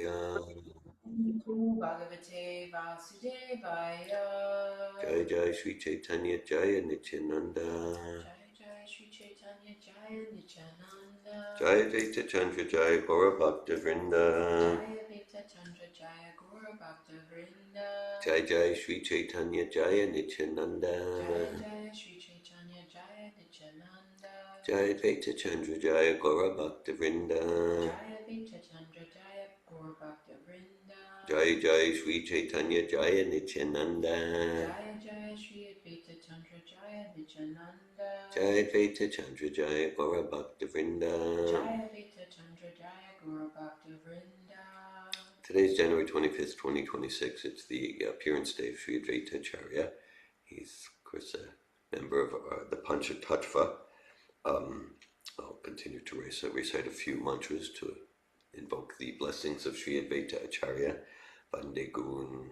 Vrindavaneshwaraya. Bhagavate Vasudevaya. Jai Jai Sri Chaitanya Jaya Nityananda. Jai Jai Sri Chaitanya Jaya Nityananda. Jai Advaita Chandra Jaya Gaura Bhakta Vrinda. Jaya Advaita Chandra Jaya Guru Bhakta Vrinda. Jai Jai Sri Chaitanya Jaya Nityananda. Jaya Jaya Sri Chaitanya Jaya Nityananda. Jai Advaita Chandra Jaya Gaura Bhakta Vrinda. Jaya Advaita Chandra Jaya Guru Bhakta Vrinda. Jai Jai Sri Chaitanya Jaya Nityananda. Jaya Jaya Sri Advaita Chandra Jaya Nityananda. Jai Advaita Chandra Jaya Gaura Bhakta Vrinda. Jaya Advaita Chandra Jaya Guru Bhakta Vrinda. Today's January 25th, 2026. It's the appearance day of Sri Advaita Acharya. He's, of course, a member of the Panchatattva. I'll continue to recite a few mantras to invoke the blessings of Sri Advaita Acharya. Vande Gurun,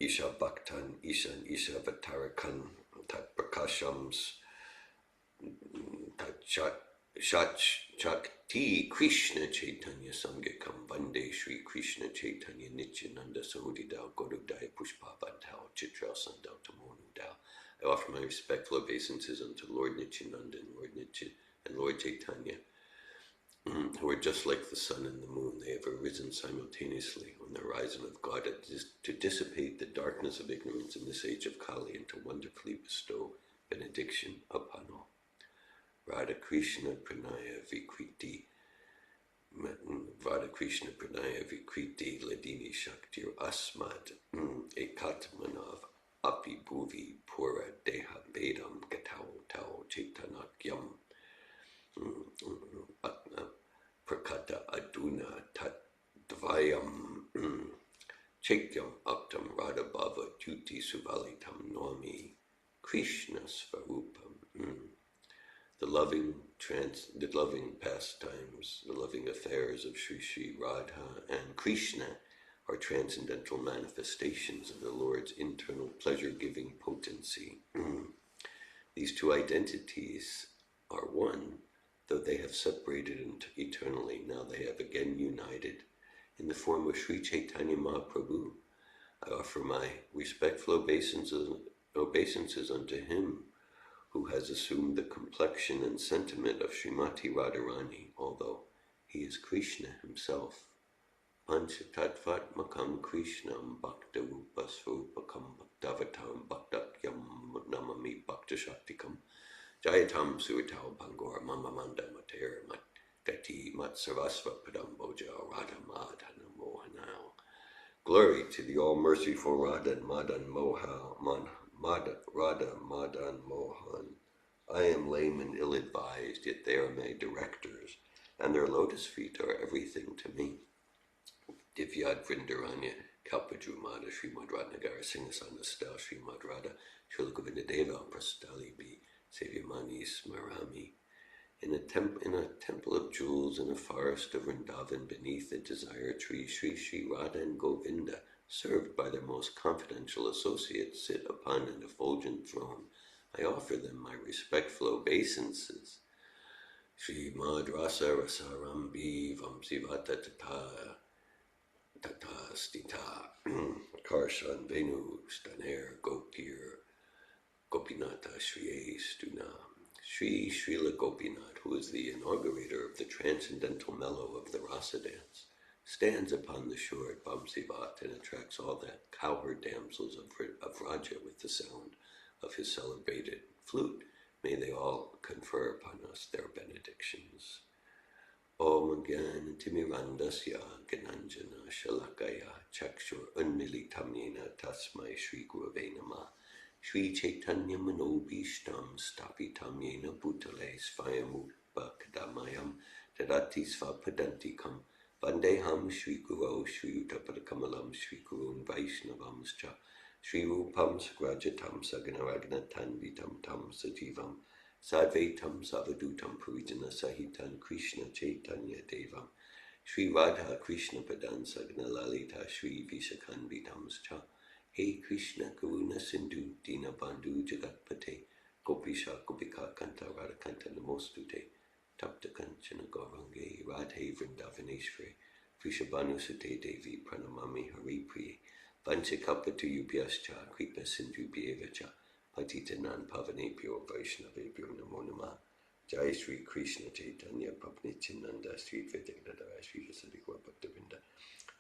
Isha Bhaktan, Ishan Isha Vatarakan, Tat Prakashams, Tat Shakti Krishna Chaitanya Sangakam Vande Shri Krishna Chaitanya Nityananda Sahodidao Godudaya Pushpa Bantao Chitra Sandao Tamonu Dao. I offer my respectful obeisances unto Lord Nityananda and Lord Chaitanya, who are just like the sun and the moon. They have arisen simultaneously on the horizon of God to dissipate the darkness of ignorance in this age of Kali and to wonderfully bestow benediction upon all. Radha Krishna Pranaya Vikriti Radha Krishna Pranaya Vikriti Ladini Shaktir Asmad Ekatmanav Api Bhuvi Pura Deha Vedam Gatao Tao Chaitanakyam Prakata Aduna Tat Dvayam Chaityam Aptam Radha Bhava Tuti Suvalitam Nomi Krishna Svarupam. The loving pastimes, the loving affairs of Sri Sri Radha and Krishna are transcendental manifestations of the Lord's internal pleasure-giving potency. These two identities are one, though they have separated eternally. Now they have again united in the form of Sri Chaitanya Mahaprabhu. I offer my respectful obeisances unto him who has assumed the complexion and sentiment of Srimati Radharani, although he is Krishna himself. Panchatattvatmakam Krishnam Bhakta Rupa Svarupakam Bhaktavatam Bhaktakyam Namami Bhakta Shaktikam Jayatam Suritao Bangor Mama Manda Mater Mat Gati Mat Sarasva Padam Boja Radha Madhana Mohanao. Glory to the all-merciful Radha and Madan Mohan. Radha Madan Mohan. I am lame and ill-advised, yet they are my directors, and their lotus feet are everything to me. Divyad Vrindaranya Kalpajumada Srimad Ratnagara Singasana Stal Srimad Radha Srila Govinda Deva Prastali Bi Sevyamani Smarami. In a temple of jewels in a forest of Vrindavan beneath a desire tree, Sri Sri Radha and Govinda, served by their most confidential associates, sit upon an effulgent throne. I offer them my respectful obeisances. Sri Madrasa Rasarambi Vamsivata Tata Stita Karshan Venu Staner Gopir Gopinata Shriye Stuna. Sri Srila Gopinath, who is the inaugurator of the transcendental mellow of the rasa dance, stands upon the shore at Vamsivat and attracts all the cowherd damsels of Raja with the sound of his celebrated flute. May they all confer upon us their benedictions. Om Gyan Timirandasya Gananjana Shalakaya Chakshur Unmilitam Yena Tasmai Shri Gurave Namah. Sri Chaitanya Manobishtam Stapitam Yena Bhutale Svayamutpa Kadamayam Tadati Svapadantikam Vandeham Shri Guru Shri Utapadakamalam Shri Gurun Vaishnavamscha Shri Rupam Sagrajatam Saganaragna Tanvitam Tam Sajivam Sadvaitam Savadutam Purijana Sahitan Krishna Chaitanya Devam Shri Radha Krishna Padan Sagna Lalita Shri Vishakanvitamscha. Hey Krishna Karuna Sindhu Dina Bandhu Jagatpate Gopisha Gopika Kanta Radhakanta Namostute Tapta Kanchana Gaurange Radhe Vrindavaneshwari Krishabhanusate Devi Pranamami Hari Priye Vanchakapatu Yubhyascha Kripa Sindhu Bhyevacha Patitanan Pavanebhyo Vaishnavebhyo Namo Namah. Jai Sri Krishna Chaitanya Prabhupada Sri Vedanta Sri Vasadi Bhaktivinda.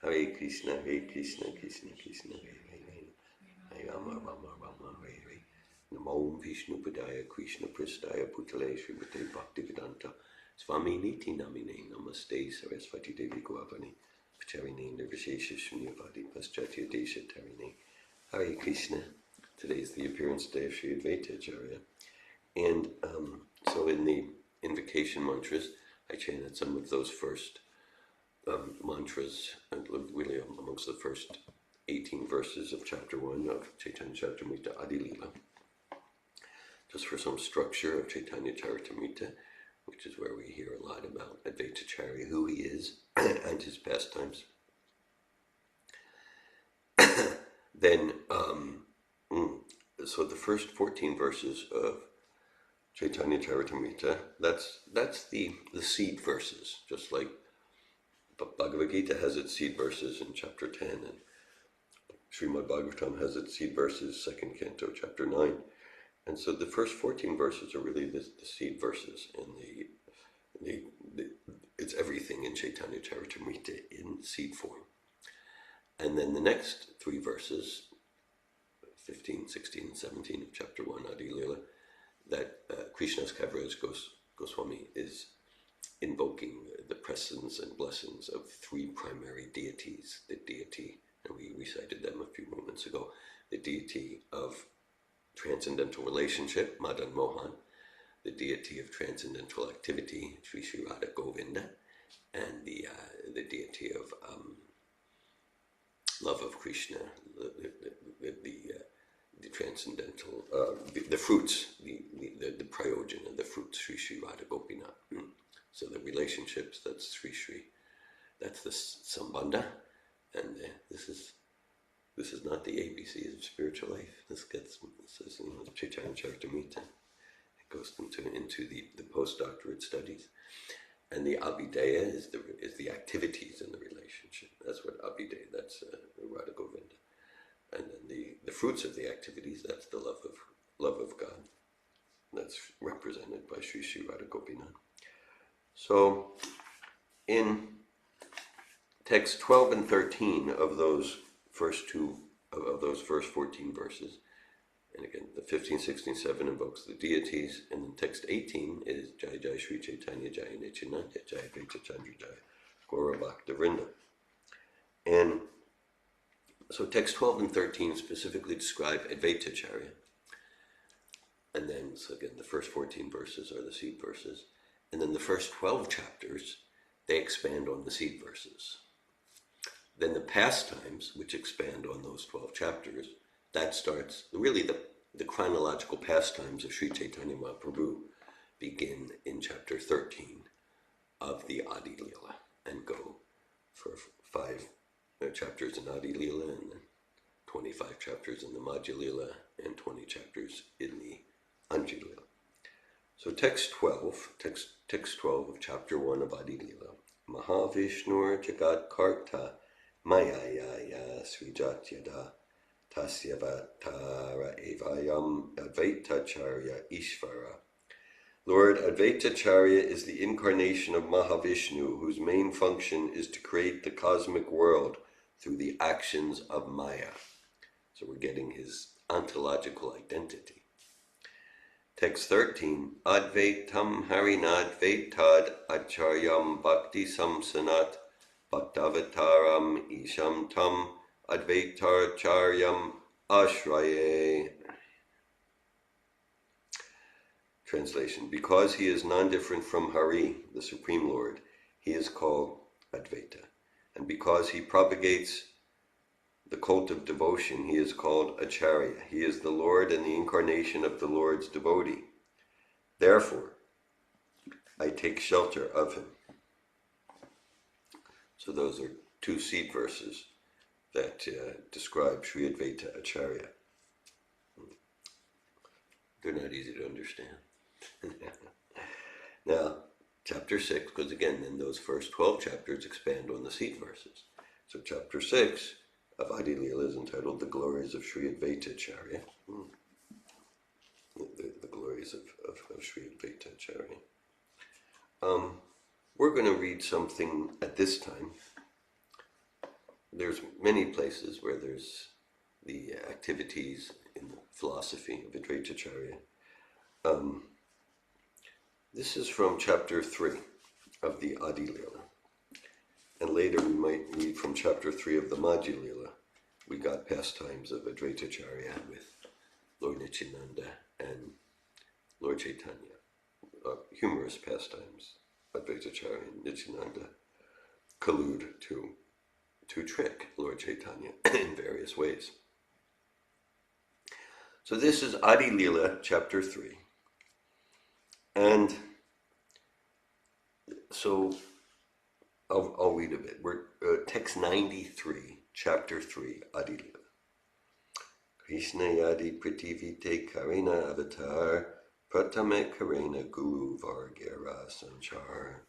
Hare Krishna, Krishna Krishna, Hare Rama, Rama, Hare. Namo Vishnu Padaya Krishna Pristaya Putale Srimate Bhaktivedanta Swami Niti Namine Namaste Saraswati Devi Gopani Pacharine Nirvishesha Shunyavadi Paschatya Desha Tarine. Hare Krishna. Today is the appearance day of Sri Advaita Acarya. And so in the invocation mantras, I chanted some of those first mantras, really amongst the first 18 verses of chapter 1 of Chaitanya Charitamrita Adi Lila, just for some structure of Chaitanya Charitamrita, which is where we hear a lot about Advaita Acharya, who he is, and his pastimes. Then, so the first 14 verses of Chaitanya Charitamrita, that's the seed verses, just like Bhagavad Gita has its seed verses in chapter 10, and Srimad Bhagavatam has its seed verses, second canto, chapter 9. And so the first 14 verses are really the seed verses, and it's everything in Chaitanya Charitamrita in seed form. And then the next three verses, 15, 16, and 17 of chapter 1, Adi Lila, that Krishnadas Kaviraj Goswami is invoking the presence and blessings of three primary deities. The deity, and we recited them a few moments ago, the deity of transcendental relationship, Madan Mohan, the deity of transcendental activity, Sri Sri Radha Govinda, and the deity of love of Krishna, the transcendental, the fruits, the prayojana, the fruits, Sri Sri Radha Gopinath. So the relationships, that's Sri Sri, that's the Sambandha, and this is not the ABCs of spiritual life. This is Chaitanya Charitamrita. It goes into the postdoctorate studies, and the Abhideya is the activities in the relationship. That's what Abhideya. That's Radha Govinda, and then the fruits of the activities. That's the love of God. That's represented by Sri Sri Radha Gopinath. So, in text 12 and 13 of those first 14 verses, and again, the 15, 16, 7 invokes the deities, and then text 18 is Jai Jai Sri Chaitanya Jai Nityananda Jai Advaita Chandra Jai Gaura Bhakta Vrinda. And so text 12 and 13 specifically describe Advaita Acharya. And then, so again, the first 14 verses are the seed verses. And then the first 12 chapters, they expand on the seed verses. Then the pastimes, which expand on those 12 chapters, that starts, really the chronological pastimes of Sri Chaitanya Mahaprabhu begin in chapter 13 of the Adi Lila and go for 5 chapters in Adi Lila, and then 25 chapters in the Madhya Lila, and 20 chapters in the Anji Lila. So text 12 of chapter 1 of Adi Lila. Mahavishnur Jagat Karta Mayaya Srijatyada Tasyavatara Evayam Advaitacharya Ishvara. Lord Advaitacharya is the incarnation of Mahavishnu, whose main function is to create the cosmic world through the actions of Maya. So we're getting his ontological identity. Text 13, Advaitam Harinadvaitad Acharyam Bhakti Samsanat Bhaktavataram Isham Tam Advaitacharyam Ashraye. Translation, because he is non-different from Hari, the Supreme Lord, he is called Advaita. And because he propagates the cult of devotion, he is called Acharya. He is the Lord and the incarnation of the Lord's devotee. Therefore, I take shelter of him. So those are two seed verses that describe Sri Advaita Acharya. They're not easy to understand. Now, chapter 6, because again, then those first 12 chapters expand on the seed verses. So chapter 6 of Adi Leela is entitled The Glories of Sri Advaita Acharya. The glories of Sri Advaita Acharya. We're going to read something at this time. There's many places where there's the activities in the philosophy of Advaita Acharya. This is from chapter 3 of the Adi Leela. And later we might read from chapter 3 of the Madhya Leela. We got pastimes of Advaita Acharya with Lord Nityananda and Lord Chaitanya. Humorous pastimes. Advaita Acharya and Nityananda collude to trick Lord Chaitanya in various ways. So this is Adi Leela, chapter 3. And so I'll read a bit. We're text 93, chapter 3, Adi Leela. Krishna Yadi Pritivite Karena Avatar Pratame Karena Guru Vargera Sanchar.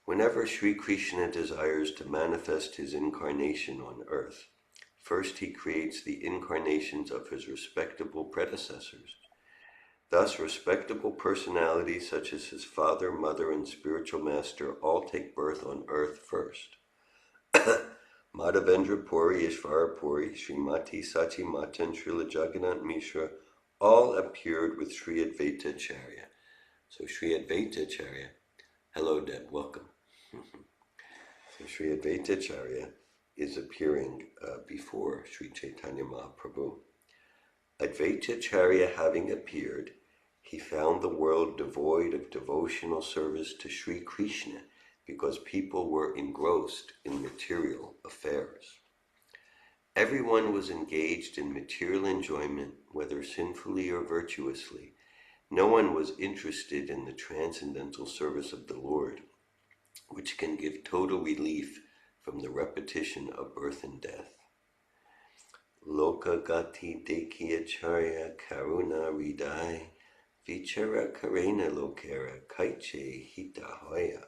Whenever Sri Krishna desires to manifest his incarnation on earth, first he creates the incarnations of his respectable predecessors. Thus, respectable personalities such as his father, mother, and spiritual master all take birth on earth first. Madhavendra Puri, Ishvara Puri, Srimati Sachi Mata, and Srila Jagannath Mishra all appeared with Sri Advaita Acharya. So Sri Advaita Acharya, hello Deb, welcome. So Sri Advaita Acharya is appearing before Sri Chaitanya Mahaprabhu. Advaita Acharya having appeared, he found the world devoid of devotional service to Sri Krishna because people were engrossed in material affairs. Everyone was engaged in material enjoyment, whether sinfully or virtuously. No one was interested in the transcendental service of the Lord, which can give total relief from the repetition of birth and death. Loka gati deki acharya karuna ridai vichara karena lokera kaiche hita hoya.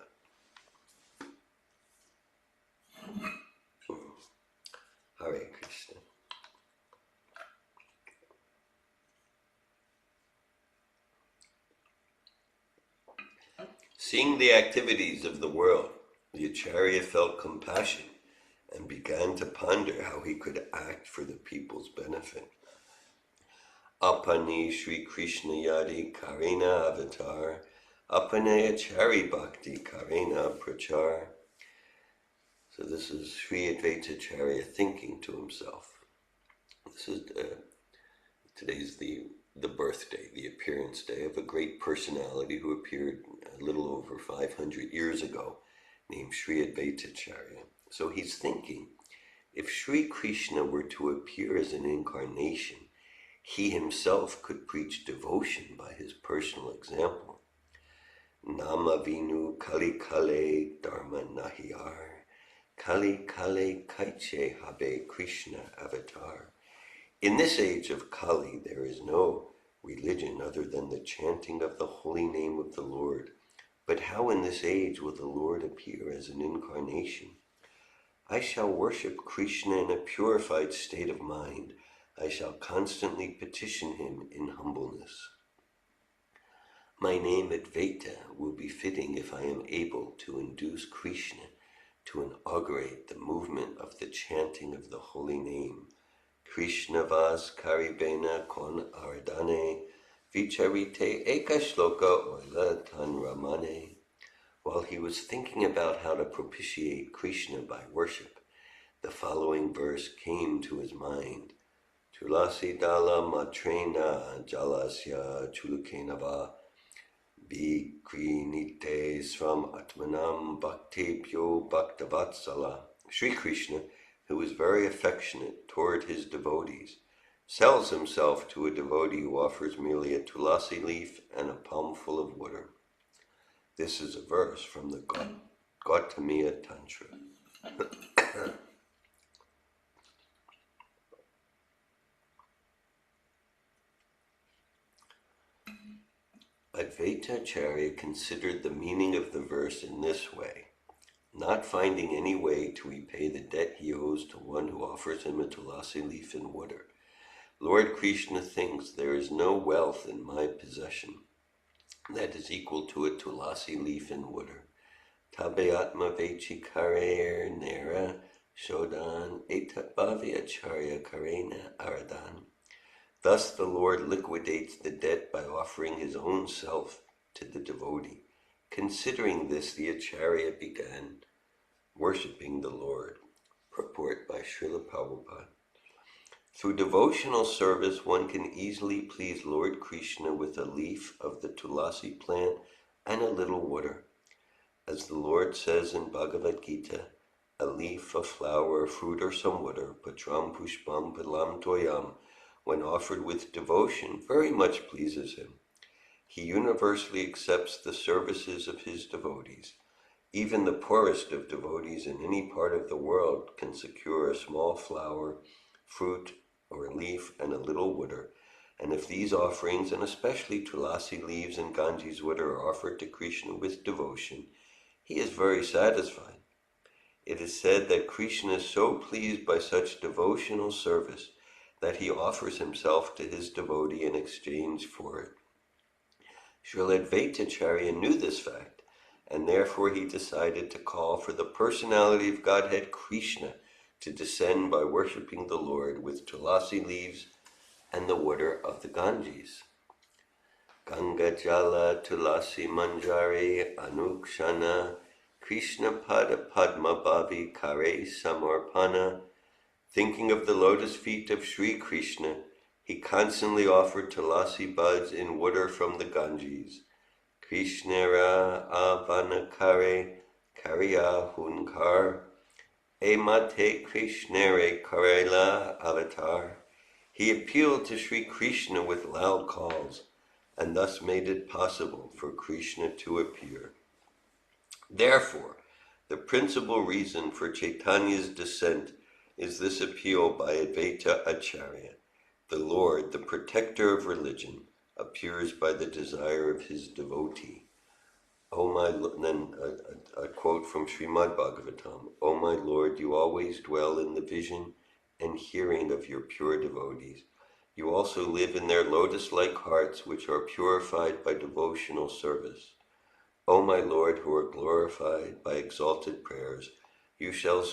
Hare Krishna. Seeing the activities of the world, the Acharya felt compassion and began to ponder how he could act for the people's benefit. Apani Sri Krishna Yadi Karena Avatar, Apane Achari Bhakti Karena Prachar. So this is Sri Advaita Acharya thinking to himself. This is today's the birthday, the appearance day of a great personality who appeared a little over 500 years ago, named Sri Advaita Acharya. So he's thinking, if Sri Krishna were to appear as an incarnation, he himself could preach devotion by his personal example. Nama vinu kali kale dharma nahiyar, kali kale kaiche habe Krishna avatar. In this age of Kali, there is no religion other than the chanting of the holy name of the Lord. But how in this age will the Lord appear as an incarnation? I shall worship Krishna in a purified state of mind. I shall constantly petition him in humbleness. My name Advaita will be fitting if I am able to induce Krishna to inaugurate the movement of the chanting of the holy name. Krishna vas karibena kon ardane vicharite eka shloka oila tan ramane. While he was thinking about how to propitiate Krishna by worship, the following verse came to his mind. Tulasi dala matrena jalasya chulukenava vikrinite svam atmanam bhaktebhyo bhaktavatsala. Sri Krishna, who is very affectionate toward his devotees, sells himself to a devotee who offers merely a tulasi leaf and a palmful of water. This is a verse from the Gautamiya Tantra. Advaita Acharya considered the meaning of the verse in this way: not finding any way to repay the debt he owes to one who offers him a tulasi leaf and water, Lord Krishna thinks there is no wealth in my possession that is equal to a tulasi leaf and water. Tabeatma vechikare nera shodan etatbhavi acharya karena aradan. Thus the Lord liquidates the debt by offering his own self to the devotee. Considering this, the Acharya began worshipping the Lord. Purport by Srila Prabhupada. Through devotional service, one can easily please Lord Krishna with a leaf of the tulasi plant and a little water. As the Lord says in Bhagavad Gita, a leaf, a flower, a fruit, or some water, patram pushpam palam toyam, when offered with devotion, very much pleases him. He universally accepts the services of his devotees. Even the poorest of devotees in any part of the world can secure a small flower, fruit, or leaf, and a little water, and if these offerings, and especially tulasi leaves and Ganges water, are offered to Krishna with devotion, he is very satisfied. It is said that Krishna is so pleased by such devotional service that he offers himself to his devotee in exchange for it. Srila Advaita Acharya knew this fact, and therefore he decided to call for the personality of Godhead Krishna to descend by worshipping the Lord with tulasi leaves and the water of the Ganges. Ganga Jala Tulasi Manjari Anukshana Krishna Pada Padma Bhavi Kare Samarpana. Thinking of the lotus feet of Sri Krishna, he constantly offered tulasi buds in water from the Ganges. Krishnara Avanakare Karya Hunkar Emate Krishnare Karela Avatar. He appealed to Sri Krishna with loud calls, and thus made it possible for Krishna to appear. Therefore, the principal reason for Chaitanya's descent is this appeal by Advaita Acharya. The Lord, the protector of religion, appears by the desire of his devotee. O my Lord, then a quote from Srimad Bhagavatam, O my Lord, you always dwell in the vision and hearing of your pure devotees. You also live in their lotus-like hearts, which are purified by devotional service. O my Lord, who are glorified by exalted prayers, you show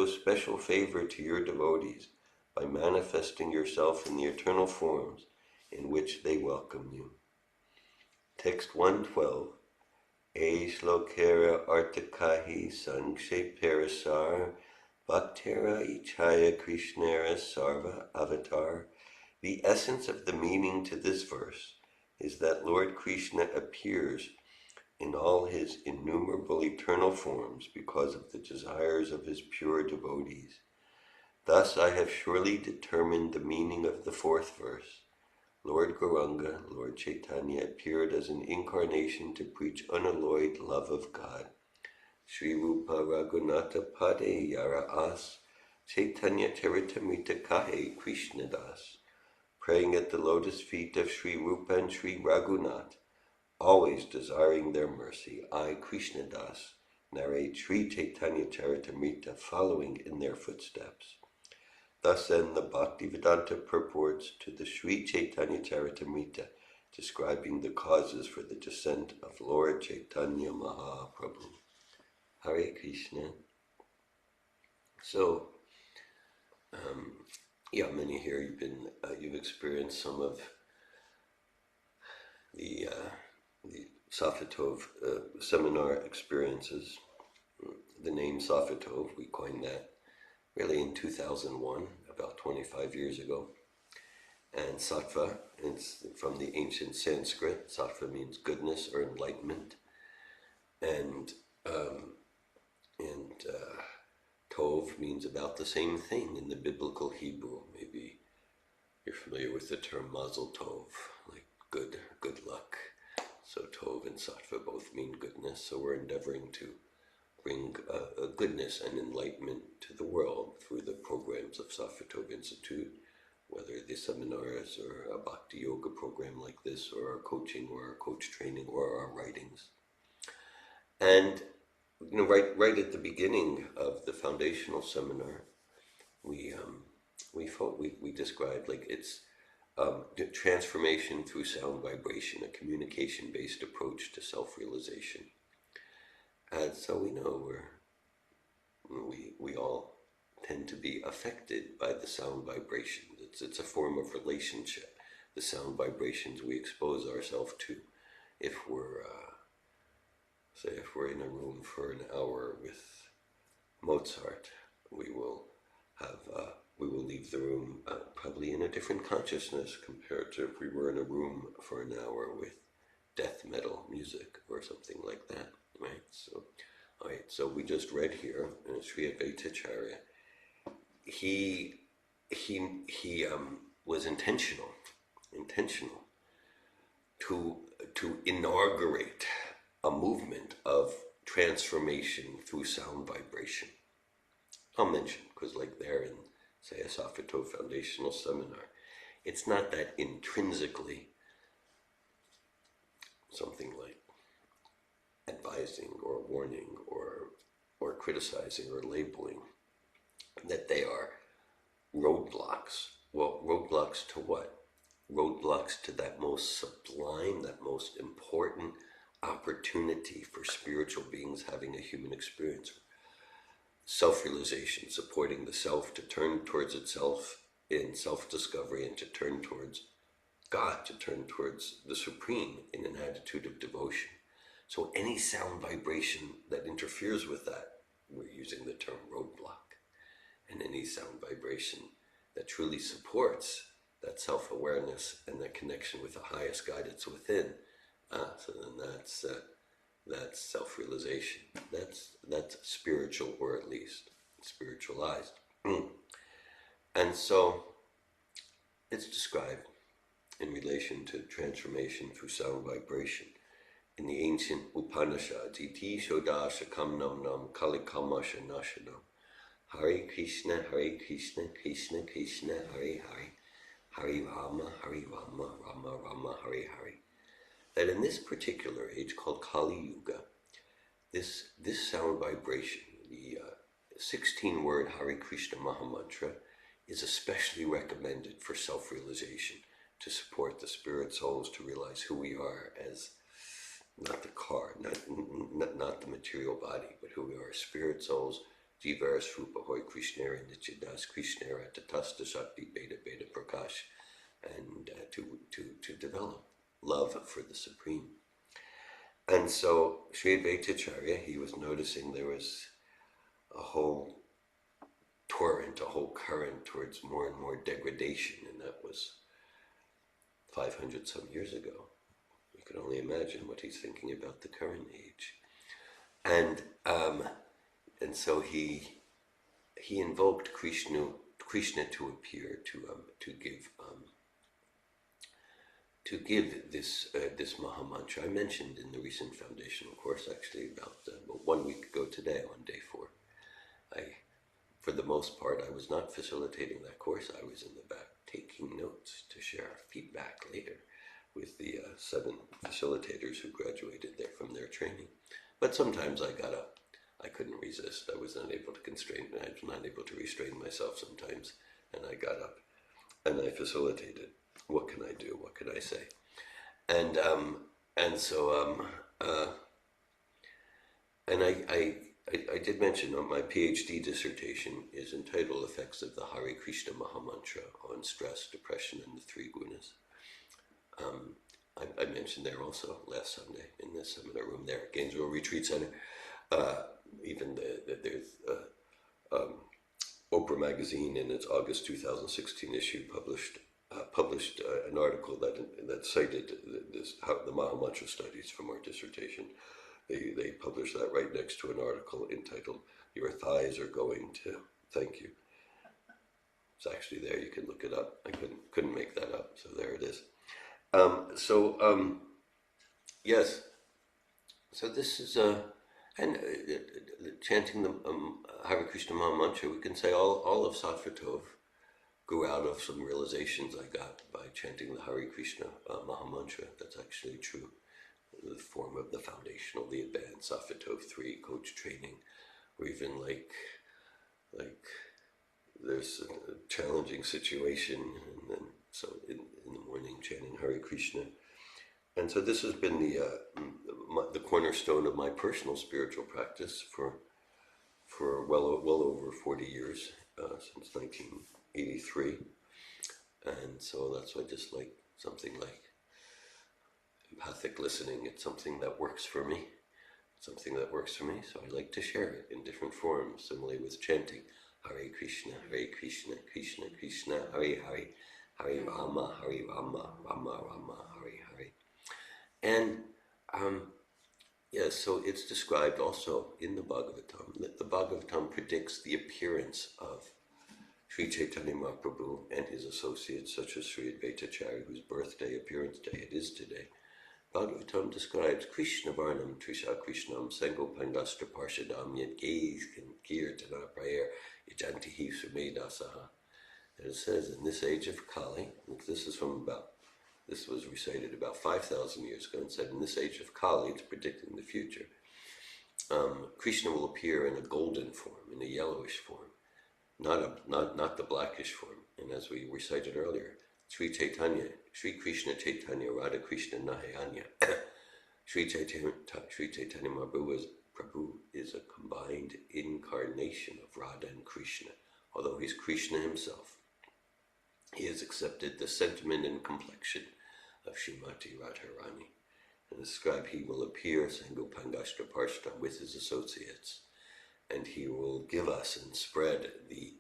special favor to your devotees by manifesting yourself in the eternal forms in which they welcome you. Text 112. Eish lokera artakahi sankshe parasar bhaktera ichaya krishnera sarva avatar. The essence of the meaning to this verse is that Lord Krishna appears in all his innumerable eternal forms because of the desires of his pure devotees. Thus I have surely determined the meaning of the fourth verse. Lord Gauranga, Lord Chaitanya, appeared as an incarnation to preach unalloyed love of God. Sri Rupa Raghunatha Pade Yara As, Chaitanya Charitamrita Kahe Krishna Das. Praying at the lotus feet of Sri Rupa and Sri Raghunath, always desiring their mercy, I, Krishna Das, narrate Sri Chaitanya Charitamrita following in their footsteps. Thus end the Bhaktivedanta purports to the Sri Chaitanya Charitamrita, describing the causes for the descent of Lord Chaitanya Mahaprabhu. Hare Krishna. So, many here you've experienced some of the Safatov seminar experiences. The name Safatov, we coined that really in 2001, about 25 years ago. And Sattva, it's from the ancient Sanskrit. Sattva means goodness or enlightenment. And Tov means about the same thing in the biblical Hebrew. Maybe you're familiar with the term Mazel Tov, like good luck. So Tov and Sattva both mean goodness. So we're endeavoring to bring goodness and enlightenment to the world through the programs of Safatov Institute, whether the seminars or a bhakti yoga program like this, or our coaching, or our coach training, or our writings. And right at the beginning of the foundational seminar, we described like it's the transformation through sound vibration, a communication-based approach to self-realization. And so we know we all tend to be affected by the sound vibration. It's a form of relationship. The sound vibrations we expose ourselves to. If we're say if we're in a room for an hour with Mozart, we will leave the room probably in a different consciousness compared to if we were in a room for an hour with death metal music or something like that, right? So, all right. So we just read here, Sri Advaita Acharya. He was intentional to inaugurate a movement of transformation through sound vibration. I'll mention, because like there in, say, a Safato Foundational Seminar, it's not that intrinsically something like advising or warning or criticizing or labeling, that they are roadblocks. Well, roadblocks to what? Roadblocks to that most sublime, that most important opportunity for spiritual beings having a human experience. Self-realization, supporting the self to turn towards itself in self-discovery and to turn towards God, to turn towards the Supreme in an attitude of devotion. So any sound vibration that interferes with that, we're using the term roadblock. And any sound vibration that truly supports that self-awareness and that connection with the highest guidance within, so then that's self-realization. That's spiritual, or at least spiritualized. And so it's described in relation to transformation through sound vibration. In the ancient Upanishads, iti shoda shakam nam nam kalikama shanashanam. Hare Krishna, Krishna Krishna, Hare Hare, Hare Rama, Rama Rama, Hare Hare. That in this particular age called Kali Yuga, this sound vibration, the 16-word Hare Krishna Mahamantra, is especially recommended for self-realization, to support the spirit souls to realize who we are as not the car, not the material body, but who we are as spirit souls. Jivaras Rupa Hoy Krishnera Nichidas Krishnera Tatasta Shakti Beta Beta Prakash, and to develop love for the Supreme. And so Sri Advaita Acharya, he was noticing there was a whole torrent, a whole current towards more and more degradation, and that was 500 some years ago. You can only imagine what he's thinking about the current age. And so he invoked Krishna to appear to give this Mahamantra. I mentioned in the recent foundational course, actually, about 1 week ago today on day 4. For the most part, I was not facilitating that course. I was in the back taking notes to share feedback later with the 7 facilitators who graduated there from their training. But sometimes I got up. I couldn't resist. I was not able to restrain myself sometimes, and I got up and I facilitated. What can I do? What could I say? And I did mention my PhD dissertation is entitled Effects of the Hare Krishna Mahamantra on Stress, Depression, and the 3 Gunas. I mentioned there also last Sunday in the seminar room there at Gainesville Retreat Center. Even there's Oprah magazine in its August 2016 issue published an article that cited the Mahamantra studies from our dissertation. They published that right next to an article entitled "Your Thighs Are Going to Thank You." It's actually there. You can look it up. I couldn't make that up, so there it is. Yes. So this is chanting the Hare Krishna Mahamantra. We can say all of Sattva Tov grew out of some realizations I got by chanting the Hare Krishna Mahamantra. That's actually true. The form of the foundational, the advanced Safito 3 coach training, or even like there's a challenging situation, and then so in the morning chanting Hare Krishna. And so this has been the cornerstone of my personal spiritual practice for well over 40 years, since 1983. And so that's why I just like something like empathic listening. It's something that works for me. So I like to share it in different forms. Similarly with chanting, Hare Krishna, Krishna Krishna, Hare Hare, Hare Rama, Rama Rama, Hare Hare. And yes, so it's described also in the Bhagavatam that the Bhagavatam predicts the appearance of Sri Chaitanya Mahaprabhu and his associates, such as Sri Advaita Acharya, whose appearance day it is today. Bhagavatam describes Krishna Varnam Trisha Krishnam Sengo Pandastra Parshadam Yet Gaze Kirtana Prayer Yajantihi Sumedasaha. And it says in this age of Kali, this was recited about 5,000 years ago, and said in this age of Kali, it's predicting the future. Krishna will appear in a golden form, in a yellowish form, not the blackish form. And as we recited earlier, Sri Krishna Chaitanya, Radha Krishna Nahayanya. Sri Chaitanya Prabhu is a combined incarnation of Radha and Krishna. Although he's Krishna himself, he has accepted the sentiment and complexion of Srimati Radharani. And described he will appear Sango Pangashtra Parshta with his associates, and he will give us and spread the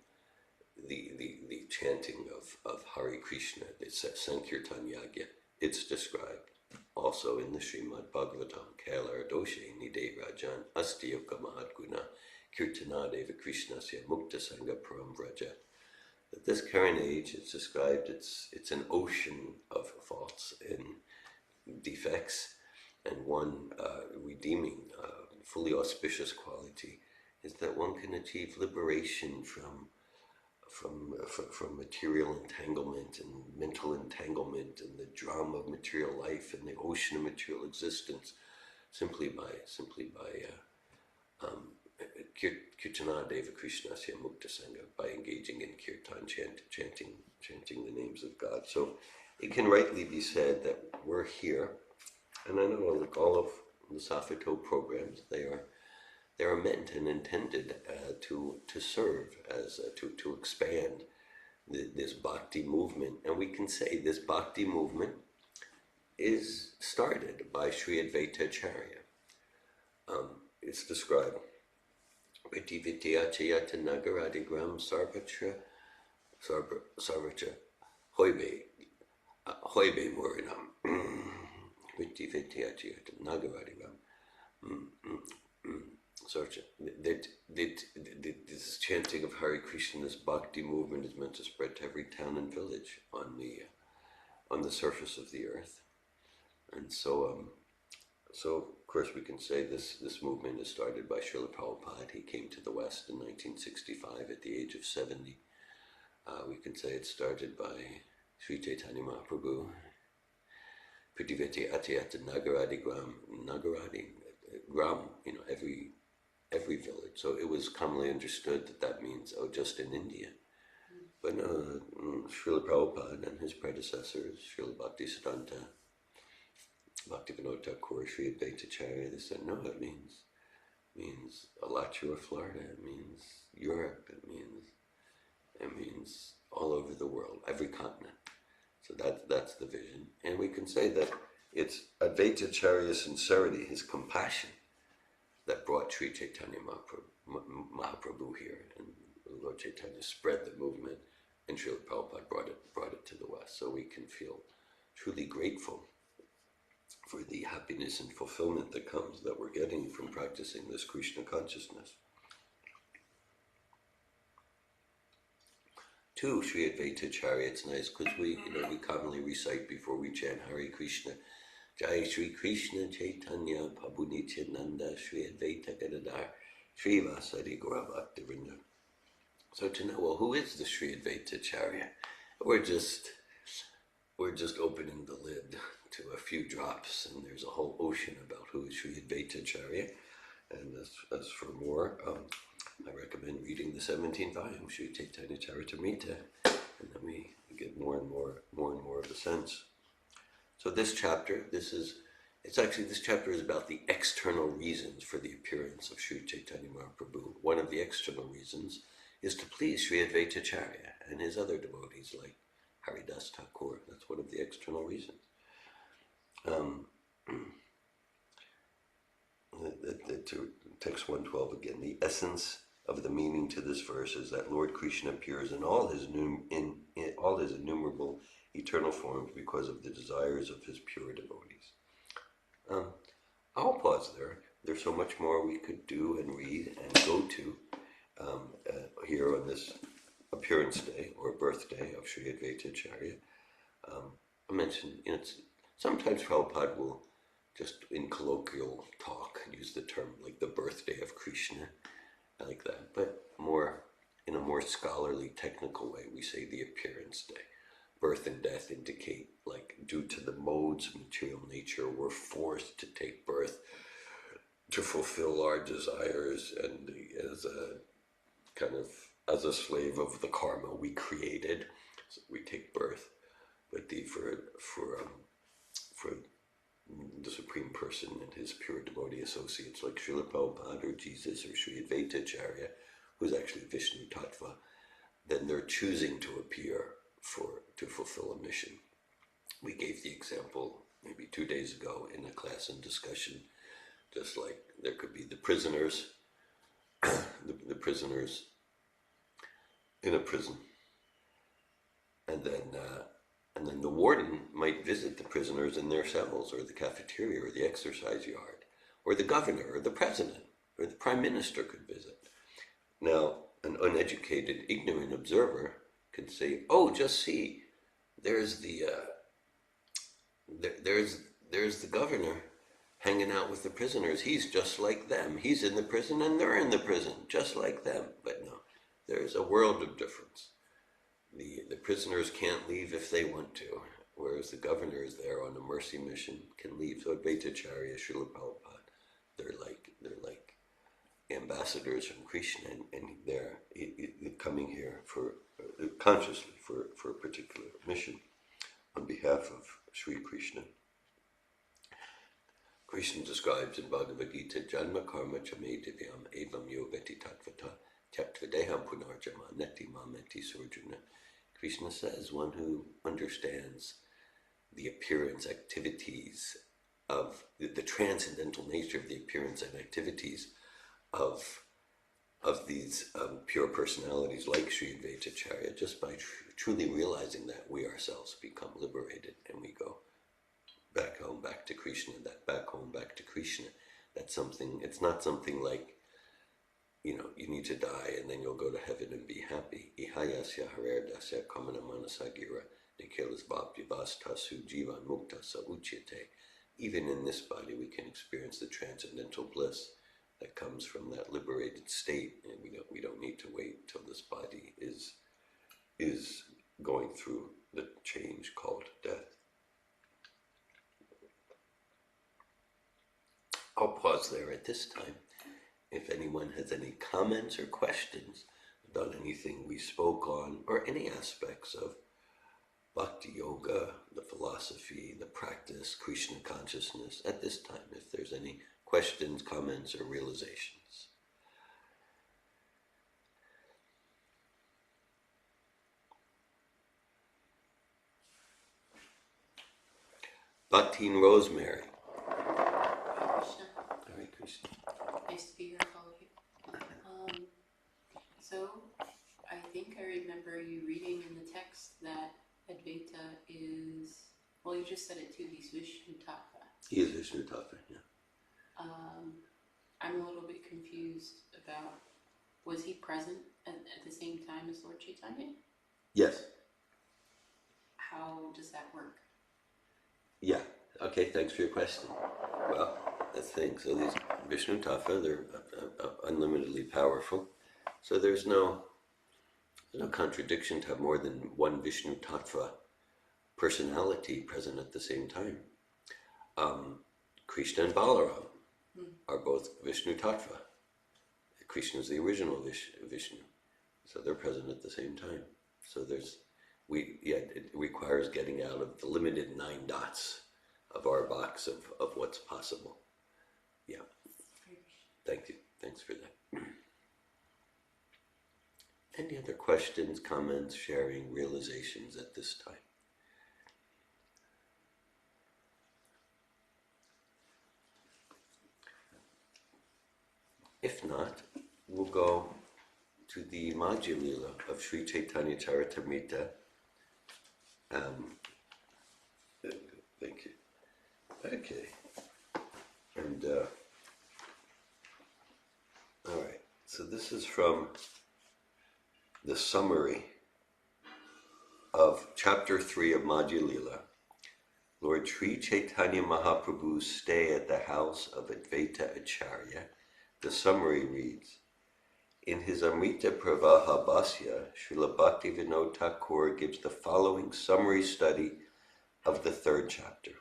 chanting of Hare Krishna, the Sankirtan Yagya. It's described also in the Srimad Bhagavatam, Kailar Doshe Nide Rajan Astiyaka Mahadguna Kirtana Deva Krishnasya Mukta Sangha Param Vraja. That this current age is described, it's an ocean of faults and defects, and one redeeming, fully auspicious quality is that one can achieve liberation from material entanglement and mental entanglement and the drama of material life and the ocean of material existence simply by Kirtana Deva Krishnasya Mukta Sangha, by engaging in kirtan, chanting the names of God. So it can rightly be said that we're here, and I know like all of the Safito programs, they are meant and intended to serve as to expand this bhakti movement. And we can say this bhakti movement is started by Sri Advaita Acharya. It's described Priti Vityachayata Nagaradigram Sarvatra Hoibe Murinam Priti Vityachayata Nagaradigram. This chanting of Hare Krishna, this bhakti movement, is meant to spread to every town and village on the surface of the earth. And so of course we can say this movement is started by Srila Prabhupada. He came to the West in 1965 at the age of 70. We can say it started by Sri Chaitanya Mahaprabhu. Pridiveti Atiyata Nagaradi Gram, every village. So it was commonly understood that means, just in India. But no, Srila Prabhupada and his predecessors, Srila Bhaktisiddhanta, Bhaktivinoda Thakur, Sri Advaita Acharya, they said, no, it means Alachua, Florida, it means Europe, it means all over the world, every continent. So that's the vision. And we can say that it's Advaita Acharya's sincerity, his compassion, that brought Sri Chaitanya Mahaprabhu here, and Lord Chaitanya spread the movement, and Srila Prabhupada brought it to the West. So we can feel truly grateful for the happiness and fulfillment that we're getting from practicing this Krishna consciousness. To Sri Advaita Acharya, it's nice because we commonly recite before we chant Hare Krishna, Jai Sri Krishna Chaitanya Prabhu Nityananda Sri Advaita Gadadhar Sri Vasari Gaura Bhaktivinoda. So to know, well, who is the Sri Advaita Acharya? We're just opening the lid to a few drops, and there's a whole ocean about who is Sri Advaita Acharya. And as for more, I recommend reading the 17th volume, Sri Chaitanya Charitamrita, and then we get more and more of the sense. So this chapter, this chapter is about the external reasons for the appearance of Sri Chaitanya Mahaprabhu. One of the external reasons is to please Sri Advaita Acharya and his other devotees like Haridas Thakur. That's one of the external reasons. Text 112 again. The essence of the meaning to this verse is that Lord Krishna appears in all his innumerable eternal forms because of the desires of his pure devotees. I'll pause there. There's so much more we could do and read and go to here on this appearance day or birthday of Sri Advaita Acharya. I mentioned, sometimes Prabhupada will just in colloquial talk use the term like the birthday of Krishna. I like that, but in a more scholarly, technical way, we say the appearance day. Birth and death indicate, like, due to the modes of material nature, we're forced to take birth to fulfill our desires, and as a slave of the karma we created, so we take birth. But for the Supreme Person and his pure devotee associates like Srila Prabhupada or Jesus or Sri Advaita Acharya, who's actually Vishnu Tattva, then they're choosing to appear to fulfill a mission. We gave the example maybe 2 days ago in a class and discussion, just like there could be the prisoners, the prisoners in a prison, and then the warden might visit the prisoners in their cells, or the cafeteria, or the exercise yard, or the governor, or the president, or the prime minister could visit. Now, an uneducated, ignorant observer can say, "Oh, just see, there's the governor hanging out with the prisoners. He's just like them. He's in the prison, and they're in the prison, just like them." But no, there's a world of difference. The prisoners can't leave if they want to, whereas the governor is there on a mercy mission, can leave. So Advaita Acharya, Srila Prabhupada, they're like ambassadors from Krishna, and they're coming here consciously for a particular mission on behalf of Sri Krishna. Krishna describes in Bhagavad Gita, Janma karma chame divyam evam yogati tattvata tyaktvadeham punarjama neti mameti surjuna. Krishna says, one who understands the appearance activities of the transcendental nature of the appearance and activities of these pure personalities like Sri Advaita Acharya, just by truly realizing that, we ourselves become liberated and we go back home, back to Krishna. That back home, back to Krishna, that's something, it's not something like, you need to die and then you'll go to heaven and be happy. Ihayasya harerdasya kamana manasagira nikelas bhapyavastasu jivan mukta sa uchyate. Even in this body we can experience the transcendental bliss that comes from that liberated state, and we don't need to wait till this body is going through the change called death. I'll pause there at this time. If anyone has any comments or questions about anything we spoke on, or any aspects of Bhakti Yoga, the philosophy, the practice, Krishna consciousness, at this time, if there's any questions, comments, or realizations. Bhakti and Rosemary. Hare Krishna. Nice to be here with all of you. So, I think I remember you reading in the text that Advaita is, well, you just said it too, he's Vishnu Tattva. He is Vishnu Tattva, yeah. I'm a little bit confused about, was he present at the same time as Lord Chaitanya? Yes. How does that work? Yeah. Okay, thanks for your question. Well, that's the thing. So these Vishnu Tattva, they're unlimitedly powerful. So there's no no contradiction to have more than one Vishnu Tattva personality present at the same time. Krishna and Balaram are both Vishnu Tattva. Krishna is the original Vishnu, so they're present at the same time. So it requires getting out of the limited 9 dots of our box of what's possible. Yeah. Thank you. Thanks for that. Any other questions, comments, sharing, realizations at this time? If not, we'll go to the Madhya Lila of Sri Chaitanya Charitamrita. Thank you. Okay. And, all right. So this is from the summary of chapter 3 of Madhya Lila. Lord Sri Chaitanya Mahaprabhu's stay at the house of Advaita Acarya. The summary reads, in his Amrita Pravaha Bhasya, Srila Bhaktivinoda Thakur gives the following summary study of the 3rd chapter.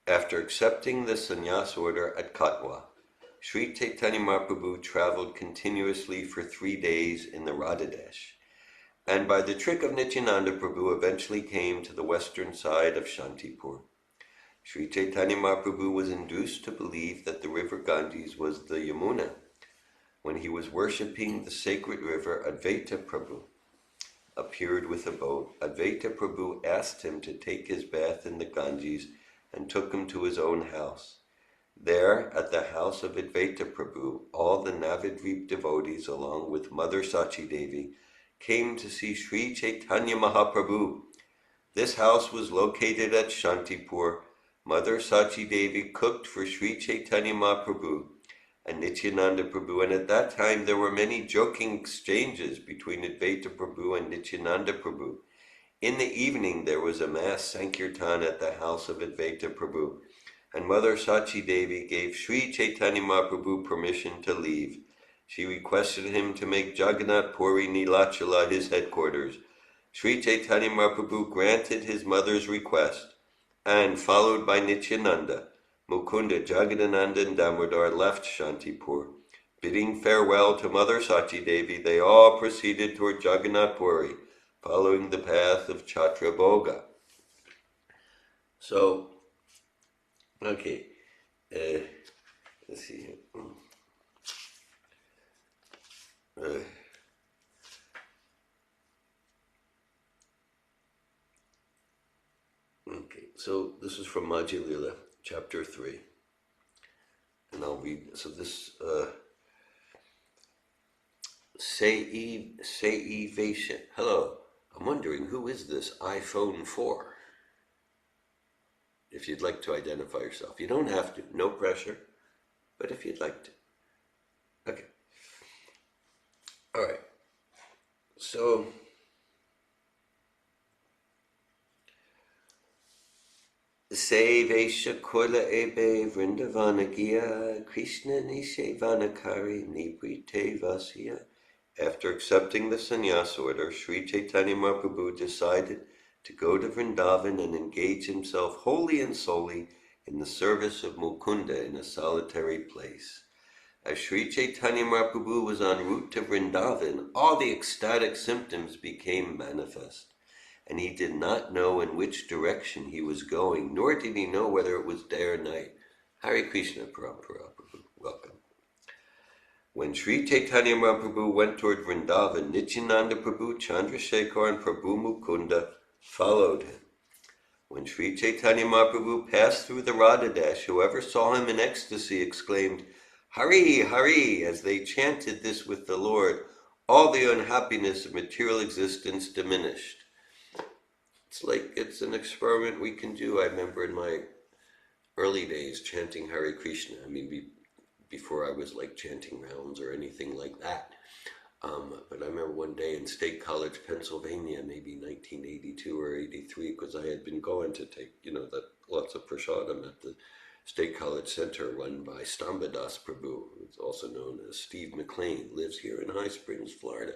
After accepting the sannyas order at Katwa, Sri Chaitanya Mahaprabhu traveled continuously for 3 days in the Radhadesh, and by the trick of Nityananda Prabhu eventually came to the western side of Shantipur. Sri Chaitanya Mahaprabhu was induced to believe that the river Ganges was the Yamuna. When he was worshipping the sacred river, Advaita Prabhu appeared with a boat. Advaita Prabhu asked him to take his bath in the Ganges and took him to his own house. There, at the house of Advaita Prabhu, all the Navadvip devotees, along with Mother Sachi Devi, came to see Sri Chaitanya Mahaprabhu. This house was located at Shantipur. Mother Sachi Devi cooked for Sri Chaitanya Mahaprabhu and Nityananda Prabhu, and at that time there were many joking exchanges between Advaita Prabhu and Nityananda Prabhu. In the evening there was a mass sankirtan at the house of Advaita Prabhu, and Mother Sachi Devi gave Sri Chaitanya Mahaprabhu permission to leave. She requested him to make Jagannath Puri Nilachala his headquarters. Sri Chaitanya Mahaprabhu granted his mother's request, and followed by Nityananda, Mukunda, Jagadananda and Damodar left Shantipur. Bidding farewell to Mother Sachi Devi, they all proceeded toward Jagannath Puri, following the path of Chatrabhoga. So, okay, let's see here. Okay, so this is from Madhya Lila, chapter 3. And I'll read, so this, Sei Vaishya. Hello, I'm wondering who is this iPhone 4? If you'd like to identify yourself. You don't have to, no pressure, but if you'd like to. Okay. All right. So, Se Vaishya Koila Ebe Vrindavanagiya Krishna Nishe Vanakari Nibrite Vasya. After accepting the sannyas order, Sri Chaitanya Mahaprabhu decided to go to Vrindavan and engage himself wholly and solely in the service of Mukunda in a solitary place. As Sri Chaitanya Mahaprabhu was en route to Vrindavan, all the ecstatic symptoms became manifest, and he did not know in which direction he was going, nor did he know whether it was day or night. Hare Krishna Parampara Prabhu, welcome. When Sri Chaitanya Mahaprabhu went toward Vrindavan, Nityananda Prabhu, Chandrasekhar, and Prabhu Mukunda followed him. When Sri Chaitanya Mahaprabhu passed through the Radhadesh, whoever saw him in ecstasy exclaimed, Hari, Hari, as they chanted this with the Lord, all the unhappiness of material existence diminished. It's an experiment we can do. I remember in my early days chanting Hare Krishna. I mean, before I was like chanting rounds or anything like that. But I remember one day in State College, Pennsylvania, maybe 1982 or 83, because I had been going to take, lots of prasadam at the State College Center run by Stambadas Prabhu, who's also known as Steve McLean, lives here in High Springs, Florida.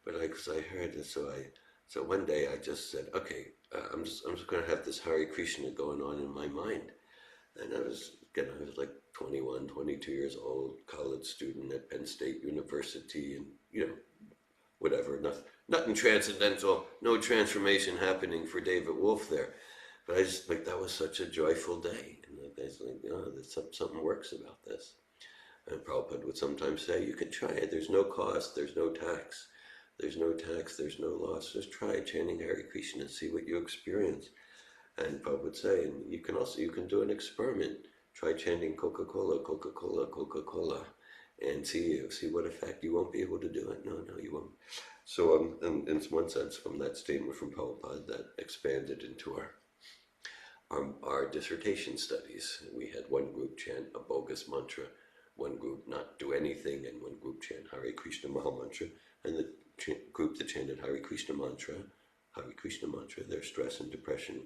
But because I heard it, so one day I just said, okay, I'm just going to have this Hare Krishna going on in my mind. And I was like 21, 22 years old, college student at Penn State University, and whatever, nothing transcendental, no transformation happening for David Wolf there. But I just like, that was such a joyful day. And I was like, something works about this. And Prabhupada would sometimes say, you can try it. There's no cost. There's no tax. There's no tax. There's no loss. Just try chanting Hare Krishna and see what you experience. And Prabhupada would say, and you can do an experiment. Try chanting Coca-Cola, Coca-Cola, Coca-Cola, and see what effect. You won't be able to do it. No, you won't. So in one sense, from that statement from Prabhupada, that expanded into our dissertation studies. We had one group chant a bogus mantra, one group not do anything, and one group chant Hare Krishna Maha Mantra, and the group that chanted Hare Krishna Mantra, their stress and depression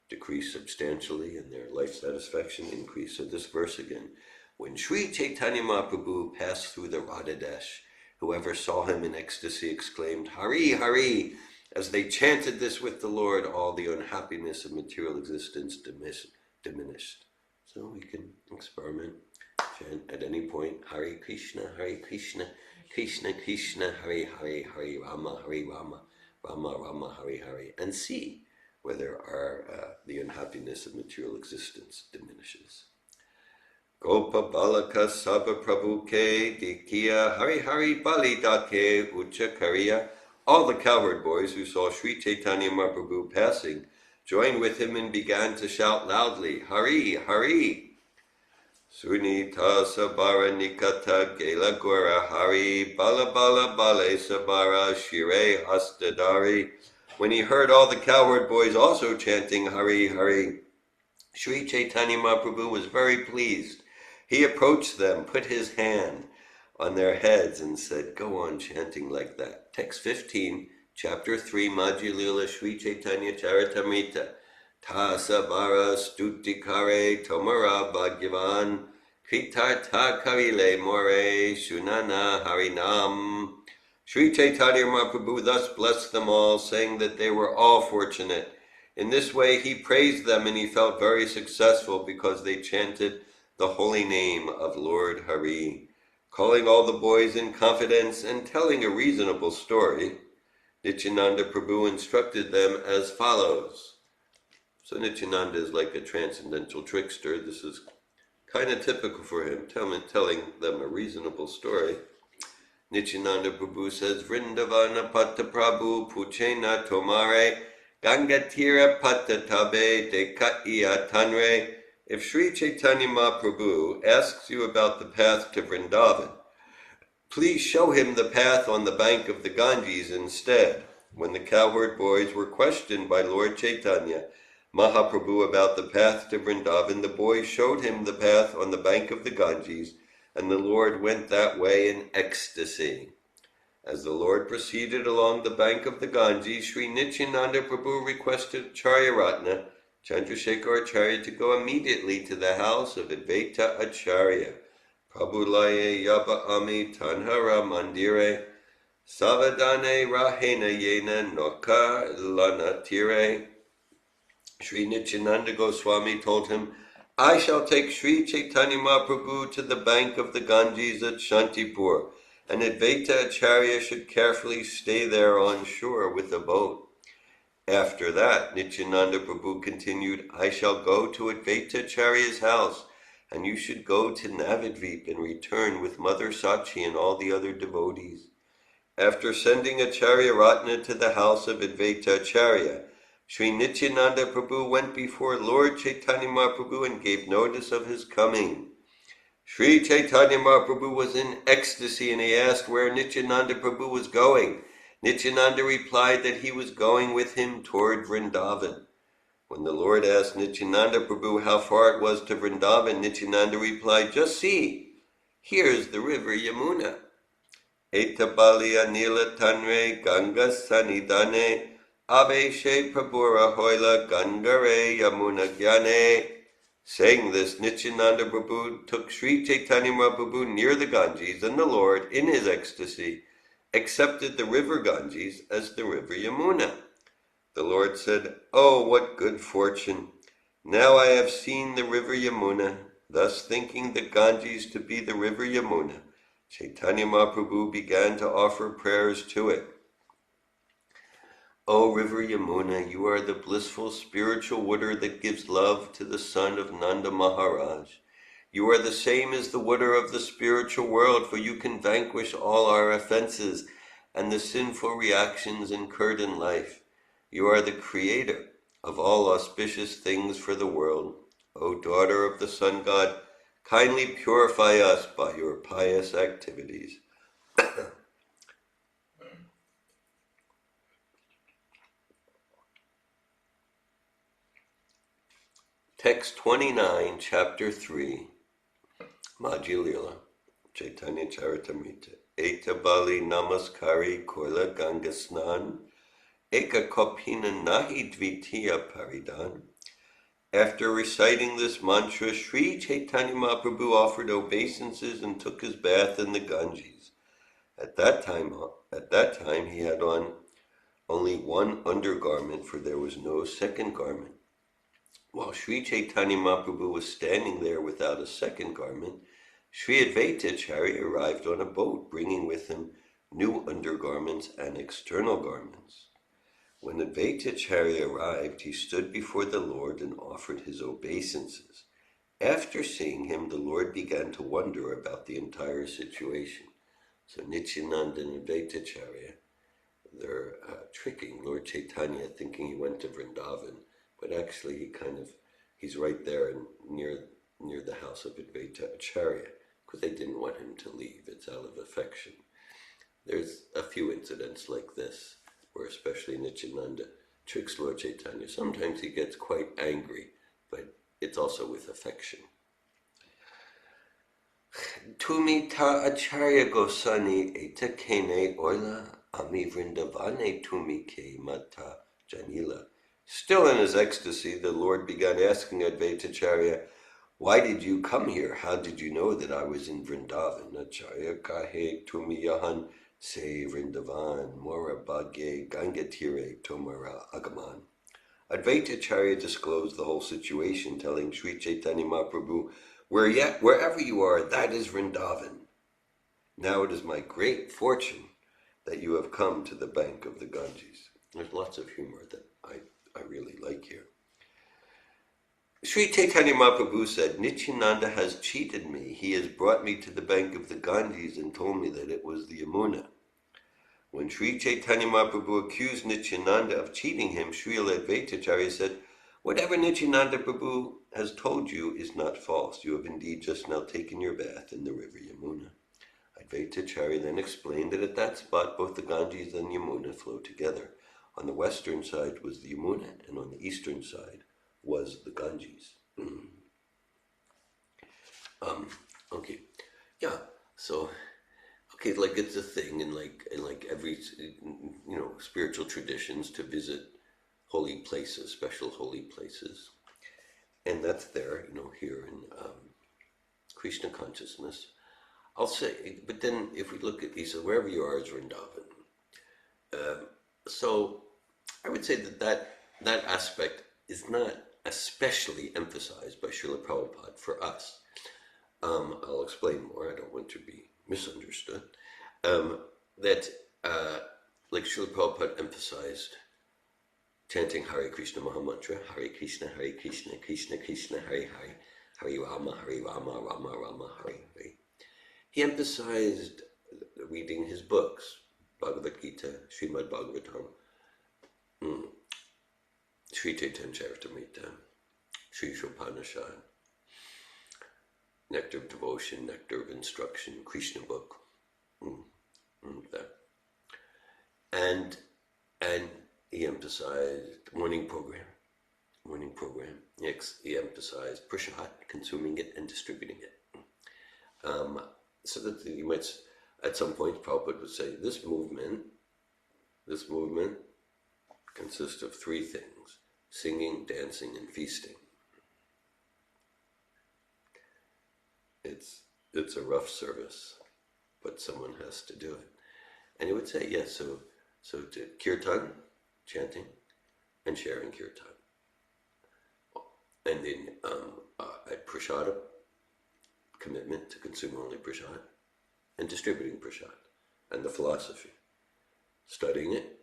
decreased substantially and their life satisfaction increased. So this verse again, when Sri Chaitanya Mahaprabhu passed through the Radha Desh, whoever saw him in ecstasy exclaimed, Hari, Hari. As they chanted this with the Lord, all the unhappiness of material existence diminished. So we can experiment, chant at any point, Hare Krishna, Krishna Krishna, Hare Hare, Hare Rama, Rama Rama, Hare Hare, and see whether the unhappiness of material existence diminishes. Gopa Balaka Sabha Prabhuke Dikiya Hari Hari Bali Dake Ucha Kariya. All the cowherd boys who saw Sri Chaitanya Mahaprabhu passing joined with him and began to shout loudly, Hari Hari. Sunita Sabara Nikata Gela Gora Hari Bala Bala Bale Sabara Shire Hastadari. When he heard all the cowherd boys also chanting Hari Hari, Sri Chaitanya Mahaprabhu was very pleased. He approached them, put his hand on their heads and said, go on chanting like that. Text 15, chapter 3, Madhya Lila Sri Chaitanya Charitamrita. Ta Sabara Stutikare Tomara Bhagyavan Kritartha Karile More Shunana Harinam. Sri Chaitanya Mahaprabhu thus blessed them all, saying that they were all fortunate. In this way he praised them, and he felt very successful because they chanted the holy name of Lord Hari. Calling all the boys in confidence and telling a reasonable story, Nityananda Prabhu instructed them as follows. So Nityananda is like a transcendental trickster. This is kind of typical for him, telling them a reasonable story. Nityananda Prabhu says, Vrindavana Patta Prabhu Puchena Tomare Gangatira Patta Tabe Dekaiya Tanre. If Sri Chaitanya Mahaprabhu asks you about the path to Vrindavan, please show him the path on the bank of the Ganges instead. When the cowherd boys were questioned by Lord Chaitanya Mahaprabhu about the path to Vrindavan, the boys showed him the path on the bank of the Ganges, and the Lord went that way in ecstasy. As the Lord proceeded along the bank of the Ganges, Sri Nityananda Prabhu requested Acharya Ratna, Chandrasekhar Acharya, to go immediately to the house of Advaita Acharya. Prabhulaye Yaba Ami Tanhara Mandire Savadane Rahena Yena Noka Lana Tire. Sri Nityananda Goswami told him, I shall take Sri Chaitanya Mahaprabhu to the bank of the Ganges at Shantipur, and Advaita Acharya should carefully stay there on shore with a boat. After that, Nityananda Prabhu continued, I shall go to Advaita Acharya's house, and you should go to Navadvip and return with Mother Sachi and all the other devotees. After sending Acharya Ratna to the house of Advaita Acharya, Sri Nityananda Prabhu went before Lord Chaitanya Mahaprabhu and gave notice of his coming. Sri Chaitanya Mahaprabhu was in ecstasy, and he asked where Nityananda Prabhu was going. Nityananda replied that he was going with him toward Vrindavan. When the Lord asked Nityananda Prabhu how far it was to Vrindavan, Nityananda replied, just see, here's the river Yamuna. Etabalia Nila Tanre Ganga Sanidane Abeshe Prabhura Hoila Gangare Yamuna Gyane. Saying this, Nityananda Prabhu took Sri Chaitanya Mahaprabhu near the Ganges, and the Lord, in his ecstasy, accepted the river Ganges as the river Yamuna. The Lord said, "Oh, what good fortune! Now I have seen the river Yamuna." Thus thinking the Ganges to be the river Yamuna, Chaitanya Mahaprabhu began to offer prayers to it. O river Yamuna, you are the blissful spiritual water that gives love to the son of Nanda Maharaj. You are the same as the water of the spiritual world, for you can vanquish all our offenses and the sinful reactions incurred in life. You are the creator of all auspicious things for the world. O daughter of the sun god, kindly purify us by your pious activities. Text 29, Chapter 3, Majjhi Lila, Chaitanya Charitamrita. Eta Bali Namaskari Koila Ganga Snan, Eka Kopina Nahi Dvitiya Paridan. After reciting this mantra, Sri Chaitanya Mahaprabhu offered obeisances and took his bath in the Ganges. At that time he had on only one undergarment, for there was no second garment. While Sri Chaitanya Mahaprabhu was standing there without a second garment, Sri Advaita Acharya arrived on a boat, bringing with him new undergarments and external garments. When Advaita Acharya arrived, he stood before the Lord and offered his obeisances. After seeing him, the Lord began to wonder about the entire situation. So Nityananda and Advaita Acharya, they're tricking Lord Chaitanya, thinking he went to Vrindavan, but actually he's right there near the house of Advaita Acharya, because they didn't want him to leave. It's out of affection. There's a few incidents like this, where especially Nityananda tricks Lord Chaitanya. Sometimes he gets quite angry, but it's also with affection. Tumi ta Acharya Gosani eta kene oila ami Vrindavane tumi ke mata janila. Still in his ecstasy, the Lord began asking Advaita Acharya, "Why did you come here? How did you know that I was in Vrindavan?" Acharya kahe tumi yahan se Vrindavan mora bhagye gangatire tomara agaman. Advaita Acharya disclosed the whole situation, telling Sri Chaitanya Mahaprabhu, "Wherever you are, that is Vrindavan. Now it is my great fortune that you have come to the bank of the Ganges." There's lots of humor that I really like here. Sri Chaitanya Mahaprabhu said, "Nityananda has cheated me. He has brought me to the bank of the Ganges and told me that it was the Yamuna." When Sri Chaitanya Mahaprabhu accused Nityananda of cheating him, Srila Advaita Acharya said, "Whatever Nityananda Prabhu has told you is not false. You have indeed just now taken your bath in the river Yamuna." Advaita Acharya then explained that at that spot both the Ganges and Yamuna flow together. On the western side was the Yamuna, and on the eastern side was the Ganges. Okay, yeah. So, okay, like it's a thing in like every spiritual traditions to visit holy places, special holy places, and that's there, here in Krishna consciousness. I'll say, but then if we look at these, wherever you are is Vrindavan. So I would say that aspect is not especially emphasized by Srila Prabhupada for us. I'll explain more. I don't want to be misunderstood. That like Srila Prabhupada emphasized chanting Hare Krishna Mahamantra, Hare Krishna, Krishna Krishna, Hare Hare, Hare Rama, Rama Rama, Hare Hare. He emphasized reading his books, Bhagavad Gita, Srimad Bhagavatam, Sri Chaitanya Charitamrita, Sri Shopanishad, Nectar of Devotion, Nectar of Instruction, Krishna book, that. And he emphasized morning program. He emphasized prasad, consuming it and distributing it. So that you might, at some point, Prabhupada would say, this movement consists of three things: singing, dancing, and feasting. It's a rough service, but someone has to do it. And he would say, yes, so to kirtan, chanting, and sharing kirtan. And then at prasada, commitment to consume only prasad, and distributing prasad, and the philosophy, studying it,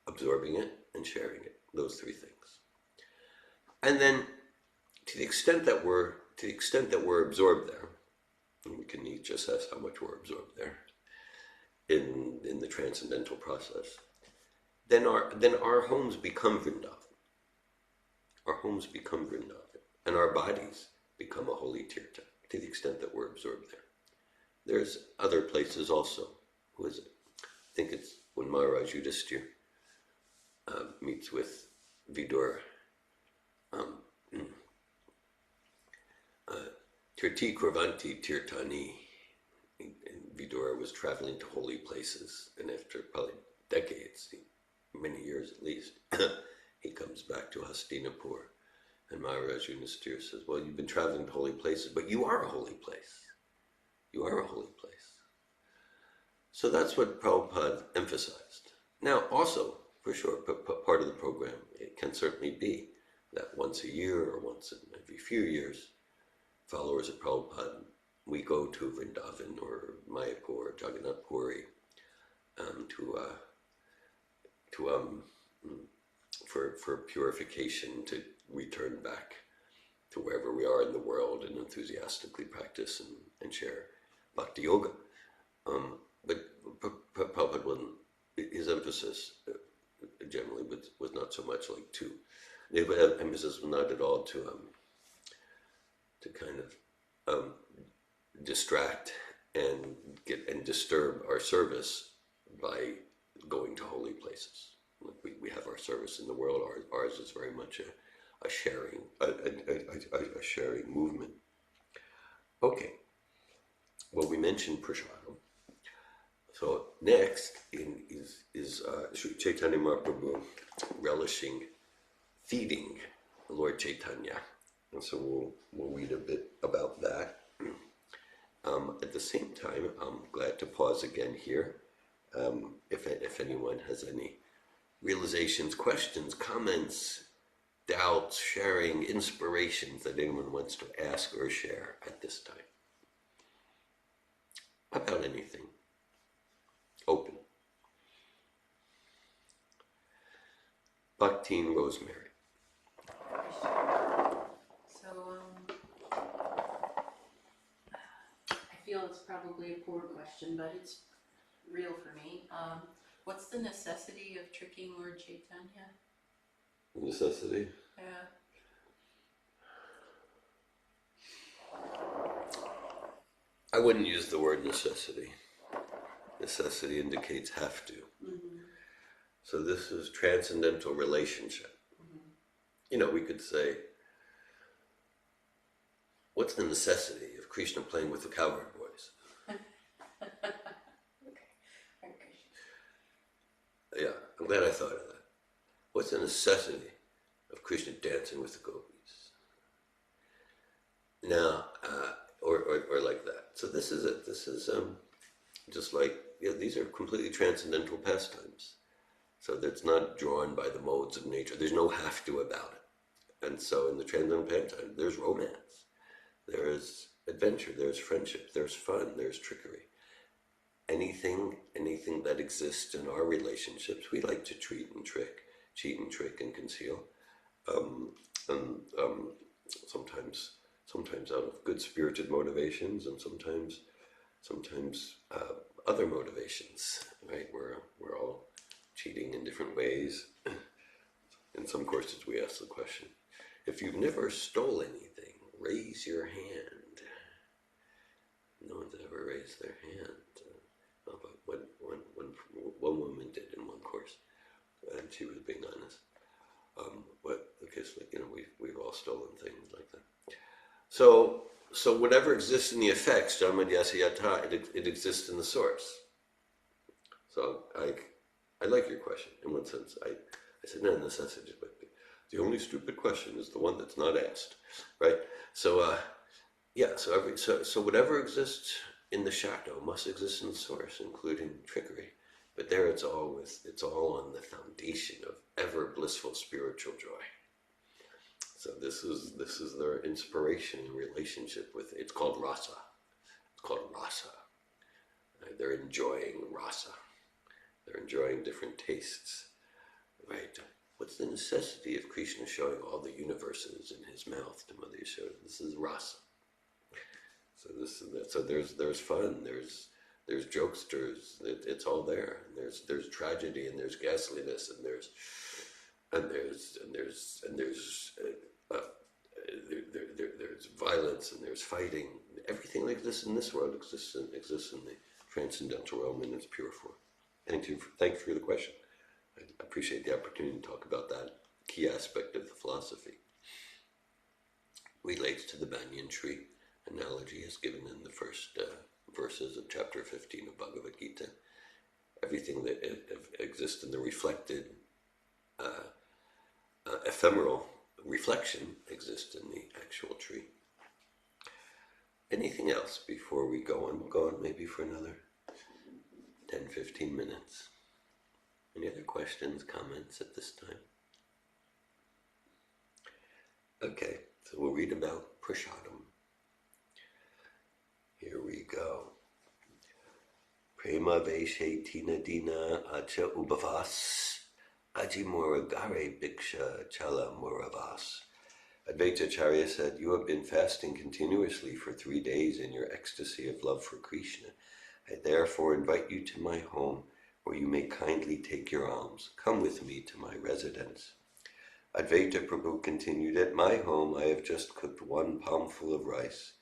absorbing it, and sharing it. Those three things. And then, to the extent that we're absorbed there, and we can each assess how much we're absorbed there in the transcendental process, then our homes become Vrindavan. Our homes become Vrindavan, and our bodies become a holy tirtha, to the extent that we're absorbed there. There's other places also. Who is it? I think it's when Maharaj Yudhisthira meets with Vidura. Tirti Kurvanti Tirtani. And Vidura was traveling to holy places, and after probably decades, many years at least, he comes back to Hastinapur, and Maharaj Yudhisthira says, well, you've been traveling to holy places, but you are a holy place. You are a holy place. So that's what Prabhupada emphasized. Now, also, for sure, part of the program, it can certainly be that once a year or once in every few years, followers of Prabhupada, we go to Vrindavan or Mayapur or Jagannath Puri for purification, to return back to wherever we are in the world and enthusiastically practice and share bhakti yoga. But Prabhupada wasn't, his emphasis generally was not so much like the emphasis was not at all to kind of distract and disturb our service by going to holy places. Like we have our service in the world. Ours is very much a sharing movement. Okay. Well, we mentioned prasadam. So next is Sri Chaitanya Mahaprabhu relishing feeding Lord Chaitanya, and so we'll read a bit about that. At the same time, I'm glad to pause again here. If anyone has any realizations, questions, comments, doubts, sharing, inspirations that anyone wants to ask or share at this time about anything. Open. Bhakteen Rosemary. So, I feel it's probably a poor question, but it's real for me. What's the necessity of tricking Lord Chaitanya? Necessity? Yeah. I wouldn't use the word necessity. Necessity indicates have to. Mm-hmm. So this is transcendental relationship. Mm-hmm. We could say, what's the necessity of Krishna playing with the cowherd boys? Okay. Yeah, I'm glad I thought of that. What's the necessity of Krishna dancing with the gopis? Now, or like that. So this is it. This is just like, these are completely transcendental pastimes. So that's not drawn by the modes of nature. There's no have to about it. And so in the transcendental pastime, there's romance, there's adventure, there's friendship, there's fun, there's trickery. Anything that exists in our relationships, we like to cheat and trick and conceal. Sometimes out of good-spirited motivations, and sometimes other motivations, right? We're all cheating in different ways. In some courses we ask the question, if you've never stole anything, raise your hand. No one's ever raised their hand. But one woman did in one course, and she was being honest. We've all stolen things like that. So whatever exists in the effects, Jamadhyasayata, it exists in the source. So I like your question. In one sense, I said no necessity, but the only stupid question is the one that's not asked, right? So so whatever exists in the shadow must exist in the source, including trickery, But there it's all on the foundation of ever blissful spiritual joy. So this is their inspiration and relationship with it. It's called rasa. It's called rasa. They're enjoying rasa. They're enjoying different tastes. Right? What's the necessity of Krishna showing all the universes in his mouth to Mother Yashoda? This is rasa. So there's fun. There's jokesters. It's all there. And there's tragedy and there's ghastliness and there's violence and there's fighting. Everything like this in this world exists in the transcendental realm in its pure form. Thank you for the question. I appreciate the opportunity to talk about that key aspect of the philosophy. Relates to the banyan tree analogy as given in the first verses of chapter 15 of Bhagavad Gita. Everything that exists in the reflected, ephemeral reflection exists in the actual tree. Anything else before we go on? We'll go on maybe for another 10-15 minutes. Any other questions, comments at this time? Okay, so we'll read about prasadam. Here we go. Prema veshe tina dina acha ubhavas aji moragare bhiksha chala moravas. Advaita Acharya said, "You have been fasting continuously for 3 days in your ecstasy of love for Krishna. I therefore invite you to my home, where you may kindly take your alms. Come with me to my residence." Advaita Prabhu continued, "At my home I have just cooked 1 palmful of rice.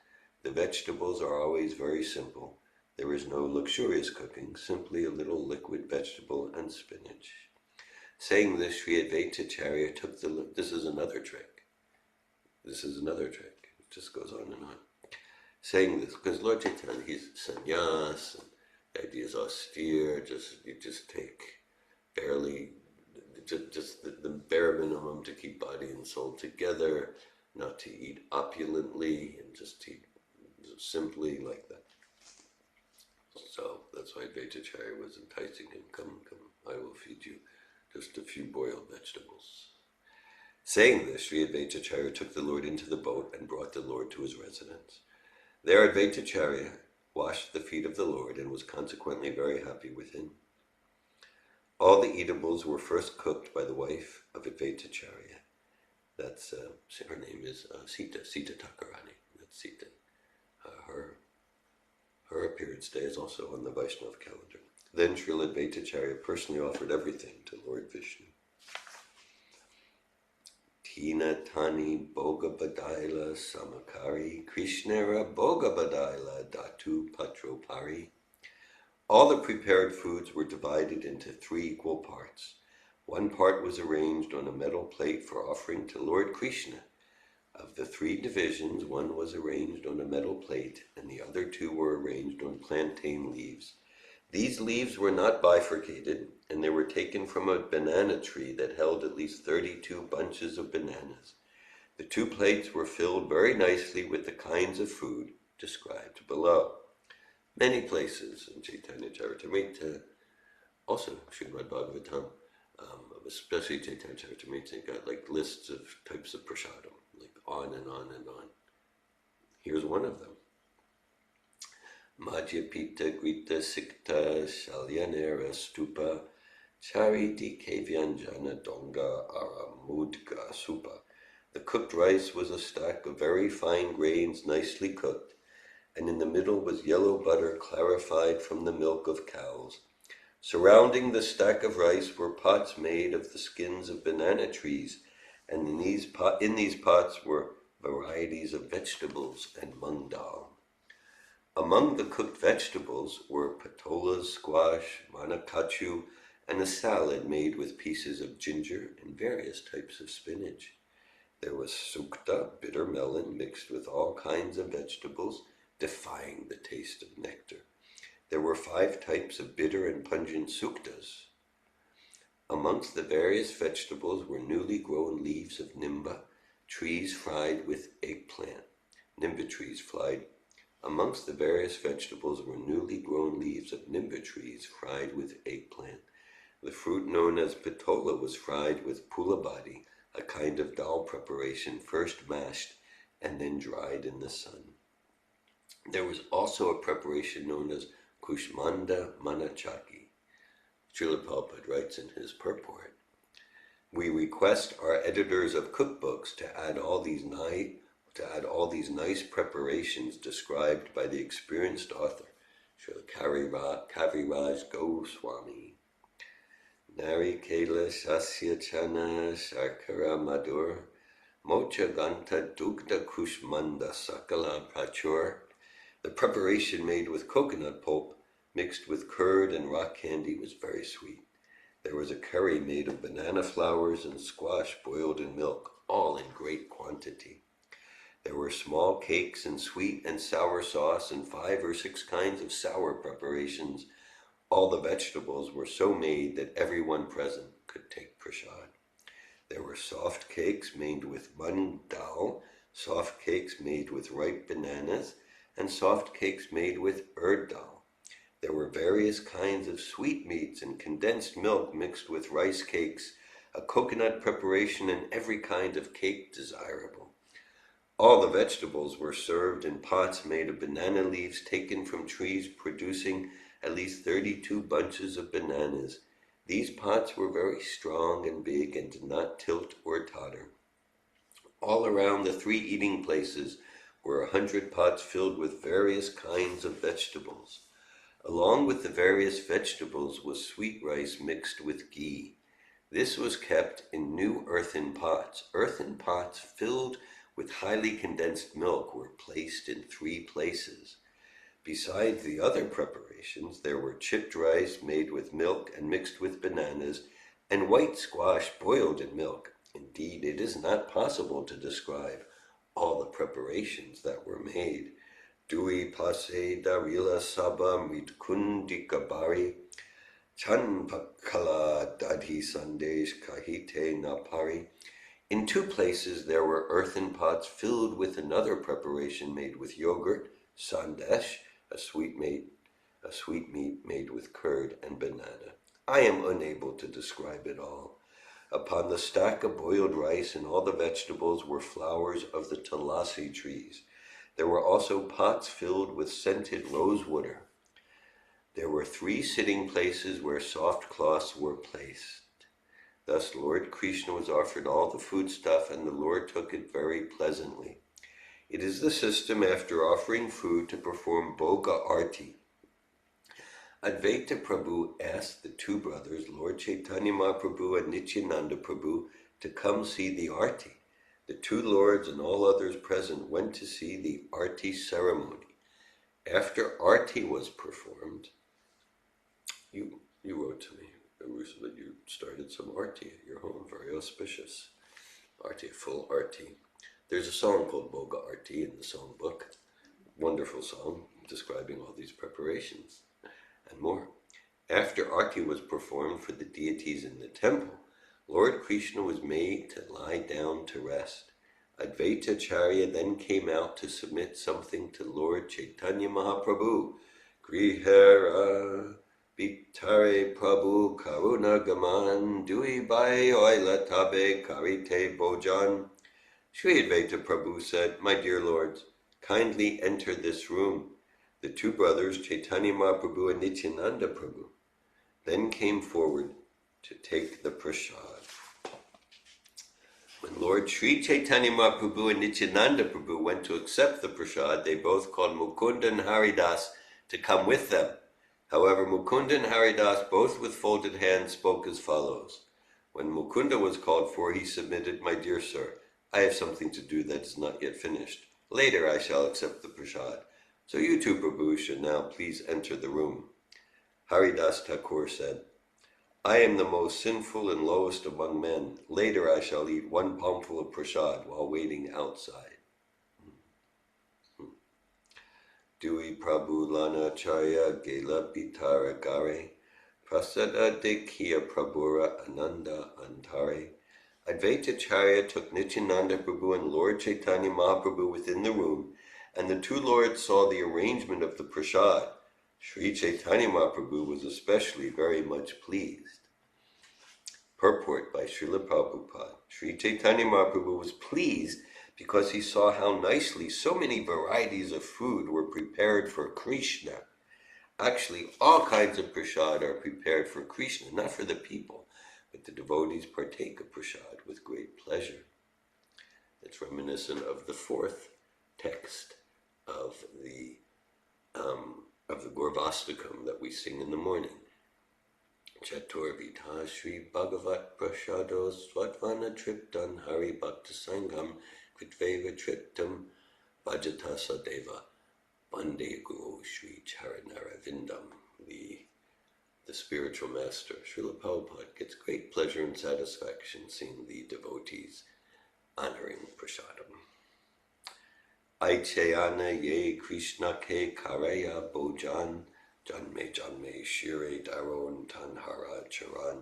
The vegetables are always very simple. There is no luxurious cooking, simply a little liquid vegetable and spinach." Saying this, Sri Advaita Acharya took this is another trick. It just goes on and on. Saying this, because Lord Chaitanya, he's sannyas, and the idea is austere, you just take barely, just the bare minimum to keep body and soul together, not to eat opulently, and just to eat simply like that. So that's why Advaita Acharya was enticing him. Come, I will feed you just a few boiled vegetables. Saying this, Sri Advaita Acharya took the Lord into the boat and brought the Lord to his residence. There Advaita Acharya washed the feet of the Lord and was consequently very happy with him. All the eatables were first cooked by the wife of Advaita Acharya. That's, her name is Sita Thakurani. That's Sita. Her appearance day is also on the Vaishnava calendar. Then Srila Advaita Acharya personally offered everything to Lord Vishnu. Tina Tani Boga Badaila Samakari Krishnera Boga Badaila Datu Patro Pari. All the prepared foods were divided into 3 equal parts. 1 part was arranged on a metal plate for offering to Lord Krishna. Of the 3 divisions, 1 was arranged on a metal plate, and the other 2 were arranged on plantain leaves. These leaves were not bifurcated, and they were taken from a banana tree that held at least 32 bunches of bananas. The 2 plates were filled very nicely with the kinds of food described below. Many places in Chaitanya Charitamrita, also Srimad Bhagavatam, especially Chaitanya Charitamrita, got like lists of types of prasadam, like on and on and on. Here's one of them. Madhya Pita Grita Sikta Shalyanera Stupa Chariti Kavyanjana Donga Aramudga Supa. The cooked rice was a stack of very fine grains nicely cooked, and in the middle was yellow butter clarified from the milk of cows. Surrounding the stack of rice were pots made of the skins of banana trees, and in these pots were varieties of vegetables and mung dal. Among the cooked vegetables were patolas, squash, manakachu, and a salad made with pieces of ginger and various types of spinach. There was sukta, bitter melon, mixed with all kinds of vegetables, defying the taste of nectar. There were 5 types of bitter and pungent suktas. Amongst the various vegetables were newly grown leaves of nimba, trees fried with eggplant. Nimba trees fried Amongst the various vegetables were newly grown leaves of nimba trees fried with eggplant. The fruit known as patola was fried with pulabadi, a kind of dal preparation first mashed and then dried in the sun. There was also a preparation known as kushmanda manachaki. Srila Prabhupada writes in his purport, "We request our editors of cookbooks to add all these nice preparations described by the experienced author, Srila Kaviraj Goswami. Narikela Sasya Chana Shakara Madur Mocha Ganta Dugda Kushmanda Sakala Prachur." The preparation made with coconut pulp mixed with curd and rock candy was very sweet. There was a curry made of banana flowers and squash boiled in milk, all in great quantity. There were small cakes and sweet and sour sauce and 5 or 6 kinds of sour preparations. All the vegetables were so made that everyone present could take prasad. There were soft cakes made with mung dal, soft cakes made with ripe bananas, and soft cakes made with urd dal. There were various kinds of sweetmeats and condensed milk mixed with rice cakes, a coconut preparation, and every kind of cake desirable. All the vegetables were served in pots made of banana leaves taken from trees producing at least 32 bunches of bananas. These pots were very strong and big and did not tilt or totter. All around the 3 eating places were 100 pots filled with various kinds of vegetables. Along with the various vegetables was sweet rice mixed with ghee. This was kept in new earthen pots. Earthen pots filled with highly condensed milk were placed in 3 places. Besides the other preparations, there were chipped rice made with milk and mixed with bananas, and white squash boiled in milk. Indeed, it is not possible to describe all the preparations that were made. Dui pase darila saba mitkundi kabari, chan pakala dadhi sandesh kahite napari. In 2 places there were earthen pots filled with another preparation made with yogurt, sandesh, a sweetmeat made with curd and banana. I am unable to describe it all. Upon the stack of boiled rice and all the vegetables were flowers of the tulasi trees. There were also pots filled with scented rose water. There were 3 sitting places where soft cloths were placed. Thus Lord Krishna was offered all the foodstuff, and the Lord took it very pleasantly. It is the system after offering food to perform Bhoga Arti. Advaita Prabhu asked the 2 brothers, Lord Chaitanya Mahaprabhu and Nityananda Prabhu, to come see the Arti. The 2 lords and all others present went to see the Arti ceremony. After Arti was performed, you wrote to me, Rusa, that you started some Arti at your home, very auspicious. Arti, full Arti. There's a song called Bhoga Arti in the songbook. Wonderful song describing all these preparations and more. After Arti was performed for the deities in the temple, Lord Krishna was made to lie down to rest. Advaita Acharya then came out to submit something to Lord Chaitanya Mahaprabhu. Grihara Bitare Prabhu Karuna Gaman Dui Bai Oila Tabe Karite Bojan. Sri Advaita Prabhu said, My dear lords, kindly enter this room. The 2 brothers, Chaitanya Mahaprabhu and Nityananda Prabhu, then came forward to take the prasad. When Lord Sri Chaitanya Mahaprabhu and Nityananda Prabhu went to accept the prasad, they both called Mukunda and Haridas to come with them. However, Mukunda and Haridas, both with folded hands, spoke as follows. When Mukunda was called for, he submitted, My dear sir, I have something to do that is not yet finished. Later I shall accept the prasad. So you 2, Prabhu, should now please enter the room. Haridas Thakur said, I am the most sinful and lowest among men. Later I shall eat 1 palmful of prasad while waiting outside. Dui Prabhu Lana Chaya Gela Pitara Gare Prasada Dekhiya Prabhura Ananda Antare. Advaita Acharya took Nityananda Prabhu and Lord Chaitanya Mahaprabhu within the room and the two lords saw the arrangement of the prasad, Sri Chaitanya Mahaprabhu was especially very much pleased. Purport by Srila Prabhupada. Sri Chaitanya Mahaprabhu was pleased because he saw how nicely so many varieties of food were prepared for Krishna. Actually, all kinds of prasad are prepared for Krishna, not for the people, but the devotees partake of prasad with great pleasure. It's reminiscent of the fourth text of the Gaurvastakam that we sing in the morning. Chaturvita Shri Bhagavat Prasado Swatvana Triptan Hari Bhakta Sangam Kritveva Triptam Bhajata Sadeva Bande Guru Shri Charanara Vindam. The spiritual master, Srila Prabhupada, gets great pleasure and satisfaction seeing the devotees honoring prasadam. Aichayana ye Krishna ke karaya bojan janme janme shire daron tanhara charan.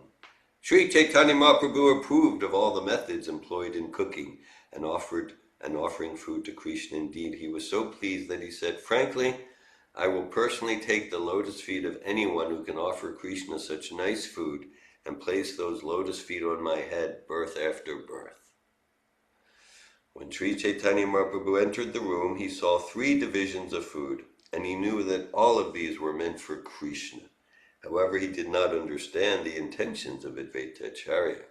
Sri Chaitanya Mahaprabhu approved of all the methods employed in cooking and offering food to Krishna. Indeed, he was so pleased that he said, "Frankly, I will personally take the lotus feet of anyone who can offer Krishna such nice food and place those lotus feet on my head birth after birth." When Sri Chaitanya Mahaprabhu entered the room, he saw 3 divisions of food, and he knew that all of these were meant for Krishna. However, he did not understand the intentions of Advaita Acharya.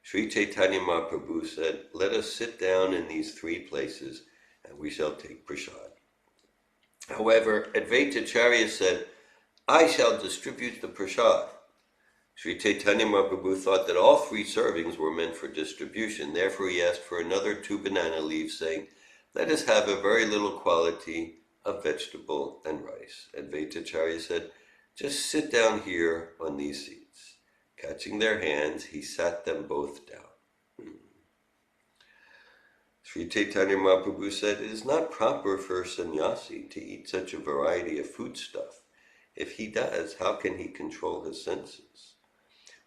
Sri Chaitanya Mahaprabhu said, "Let us sit down in these 3 places, and we shall take prasad." However, Advaita Acharya said, "I shall distribute the prasad." Sri Chaitanya Mahaprabhu thought that all 3 servings were meant for distribution. Therefore, he asked for another 2 banana leaves, saying, "Let us have a very little quantity of vegetable and rice." Advaita Acharya said, "Just sit down here on these seats." Catching their hands, he sat them both down. Sri Chaitanya Mahaprabhu said, "It is not proper for a sannyasi to eat such a variety of foodstuff. If he does, how can he control his senses?"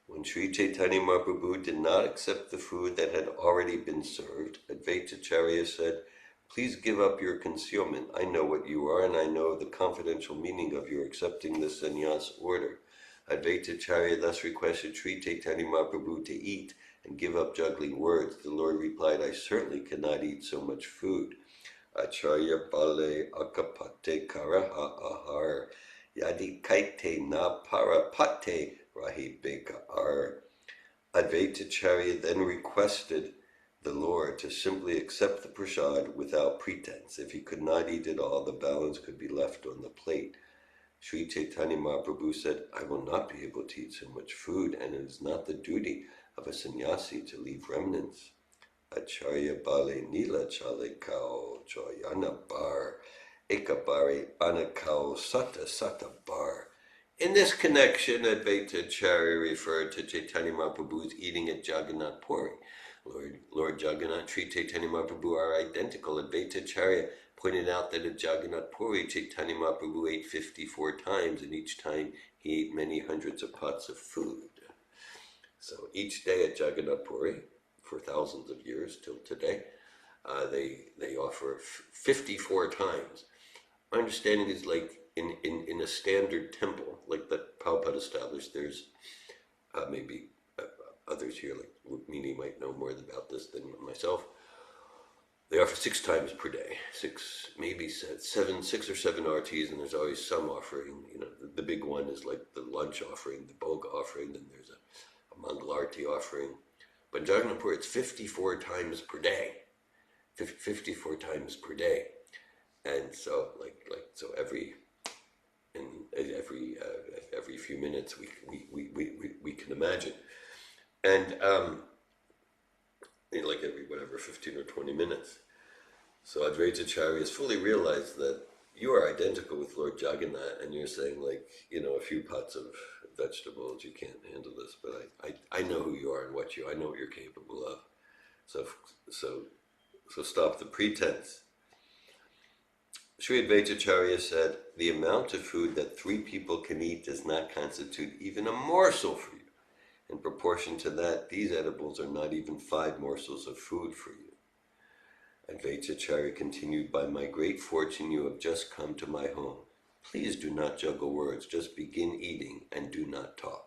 When Sri Chaitanya Mahaprabhu did not accept the food that had already been served, Advaita Acharya said, "Please give up your concealment. I know what you are, and I know the confidential meaning of your accepting the sannyas order." Advaita Acharya thus requested Sri Chaitanya Mahaprabhu to eat and give up juggling words. The Lord replied, "I certainly cannot eat so much food." Acharya bale akapate karaha ahar yadi kaite na parapate rahi beka ar. Advaita Acharya then requested the Lord to simply accept the prasad without pretense. If he could not eat it all, the balance could be left on the plate. Sri Chaitanya Mahaprabhu said, "I will not be able to eat so much food, and it is not the duty of a sannyasi to leave remnants." Acharya bale nila chale kao joyana bar ekabari anakao sata sata bar. In this connection, Advaita Acharya referred to Chaitanya Mahaprabhu's eating at Jagannath Puri. Lord Jagannath, Sri Chaitanya Mahaprabhu are identical. Advaita Acharya pointed out that at Jagannath Puri, Chaitanya Mahaprabhu ate 54 times, and each time he ate many hundreds of pots of food. So each day at Jagannath Puri, for thousands of years till today, they offer 54 times. My understanding is like in a standard temple, like that Prabhupada established, there's maybe others here, like Rukmini might know more about this than myself. They offer 6 times per day, 6 or 7 RTs, and there's always some offering. You know, the big one is like the lunch offering, the Bhoga offering, then there's a Mangalarti offering. But in Jagannath Puri, it's 54 times per day. 54 times per day. And so, so every few minutes we can imagine, and like every 15 or 20 minutes. So Advaita Acharya has fully realized that you are identical with Lord Jagannath, and you're saying a few pots of vegetables, you can't handle this, but I know who you are and I know what you're capable of. So stop the pretense. Sri Advaita Acharya said, "The amount of food that 3 people can eat does not constitute even a morsel for you. In proportion to that, these edibles are not even 5 morsels of food for you." Advaita Acharya continued, by my great fortune you have just come to my home. Please do not juggle words, just begin eating and do not talk.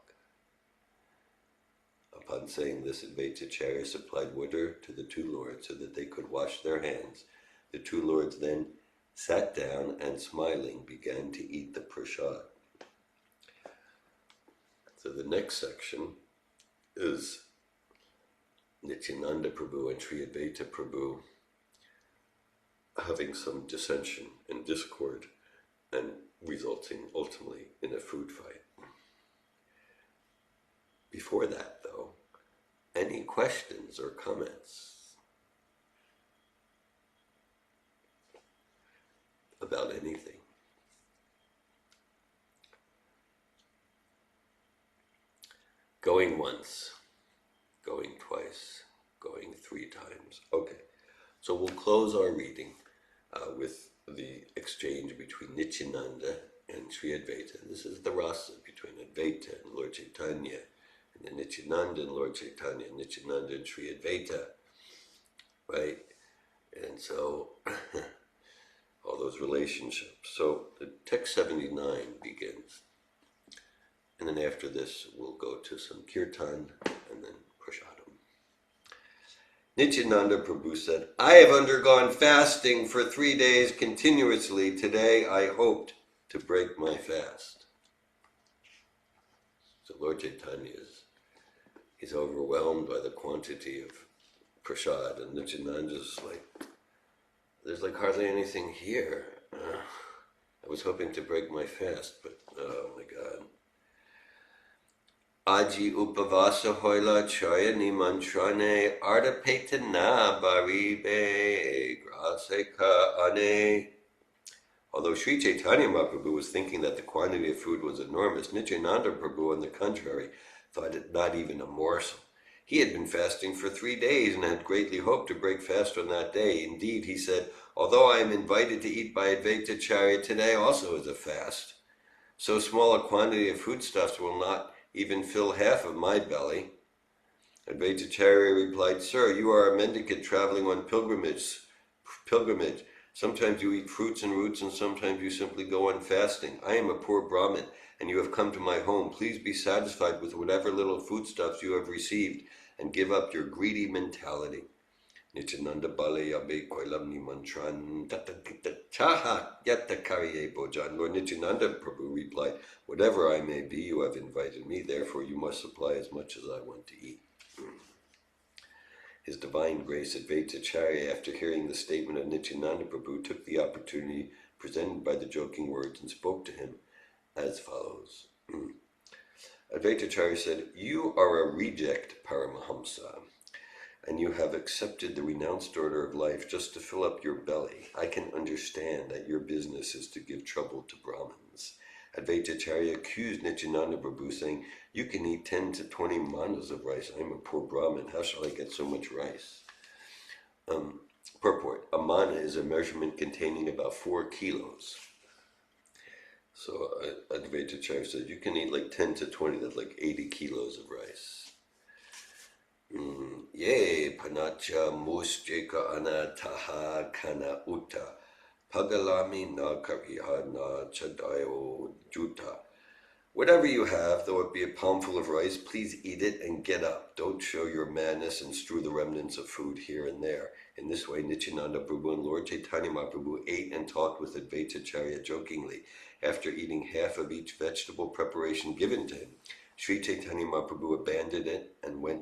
Upon saying this, Advaita Acharya supplied water to the two lords so that they could wash their hands. The two lords then sat down and, smiling, began to eat the prasad. So the next section is Nityananda Prabhu and Sri Advaita Prabhu having some dissension and discord and resulting ultimately in a food fight. Before that, though, any questions or comments about anything? Going once, going twice, going 3 times. Okay, so we'll close our reading with the exchange between Nityananda and Sri Advaita. This is the rasa between Advaita and Lord Chaitanya, and then Nityananda and Lord Chaitanya, Nityananda and Sri Advaita, right? And so, all those relationships. So, the text 79 begins. And then after this, we'll go to some kirtan and then prasadam. Nityananda Prabhu said, I have undergone fasting for 3 days continuously. Today I hoped to break my fast. So Lord Chaitanya is overwhelmed by the quantity of prasad, and Nityananda's like, there's like hardly anything here. I was hoping to break my fast, but oh my God. Aji upavasa hoila chaya nimantrane ardapetana baribe graseka ane. Although Sri Chaitanya Mahaprabhu was thinking that the quantity of food was enormous, Nityananda Prabhu, on the contrary, thought it not even a morsel. He had been fasting for 3 days and had greatly hoped to break fast on that day. Indeed, he said, although I am invited to eat by Advaita Acharya, today also is a fast. So small a quantity of foodstuffs will not even fill half of my belly. Advaita Acharya replied, Sir, you are a mendicant traveling on pilgrimage. Sometimes you eat fruits and roots, and sometimes you simply go on fasting. I am a poor Brahmin, and you have come to my home. Please be satisfied with whatever little foodstuffs you have received, and give up your greedy mentality. Nityananda Balayabe Koilamni Mantran Chaha Yatta Karye Bojan. Lord Nityananda Prabhu replied, whatever I may be, you have invited me, therefore you must supply as much as I want to eat. His Divine Grace Advaita Acharya, after hearing the statement of Nityananda Prabhu, took the opportunity presented by the joking words and spoke to him as follows. Advaita Acharya said, you are a reject Paramahamsa, and you have accepted the renounced order of life just to fill up your belly. I can understand that your business is to give trouble to Brahmins. Advaita Acharya accused Nityananda Prabhu, saying, you can eat 10 to 20 manas of rice. I am a poor Brahmin. How shall I get so much rice? Purport. A mana is a measurement containing about 4 kilos. So Advaita Acharya said, you can eat like 10 to 20, that's like 80 kilos of rice. Ye panacha musjeka anataha kana uta pagalami na kariha na chadayo juta. Whatever you have, though it be a palmful of rice, please eat it and get up. Don't show your madness and strew the remnants of food here and there. In this way, Nityananda Prabhu and Lord Chaitanya Mahaprabhu ate and talked with Advaita Acharya jokingly. After eating half of each vegetable preparation given to him, Sri Chaitanya Mahaprabhu abandoned it and went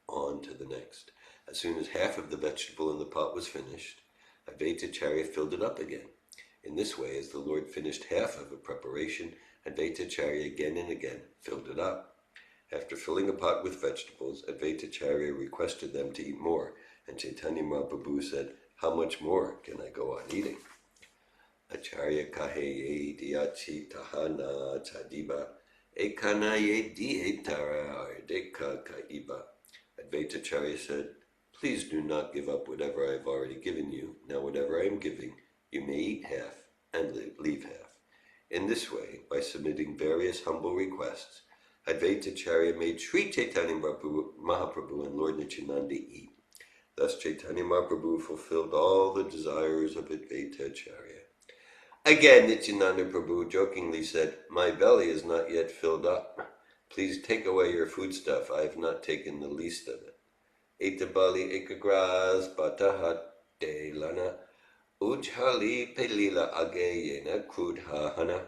on to the next. As soon as half of the vegetable in the pot was finished, Advaita Acharya filled it up again. In this way, as the Lord finished half of a preparation, Advaita Acharya again and again filled it up. After filling a pot with vegetables, Advaita Acharya requested them to eat more, and Chaitanya Mahaprabhu said, how much more can I go on eating? Acharya kaheye diachi tahana chadiba ekanaye dietara ardeka kaiba. Advaita Acharya said, please do not give up whatever I have already given you. Now whatever I am giving, you may eat half and leave half. In this way, by submitting various humble requests, Advaita Acharya made Sri Chaitanya Mahaprabhu and Lord Nityananda eat. Thus Chaitanya Mahaprabhu fulfilled all the desires of Advaita Acharya. Again, Nityananda Prabhu jokingly said, "My belly is not yet filled up. Please take away your foodstuff. I have not taken the least of it." Etabali ekagras batahate lana ujhali pelila agayena krudhahana.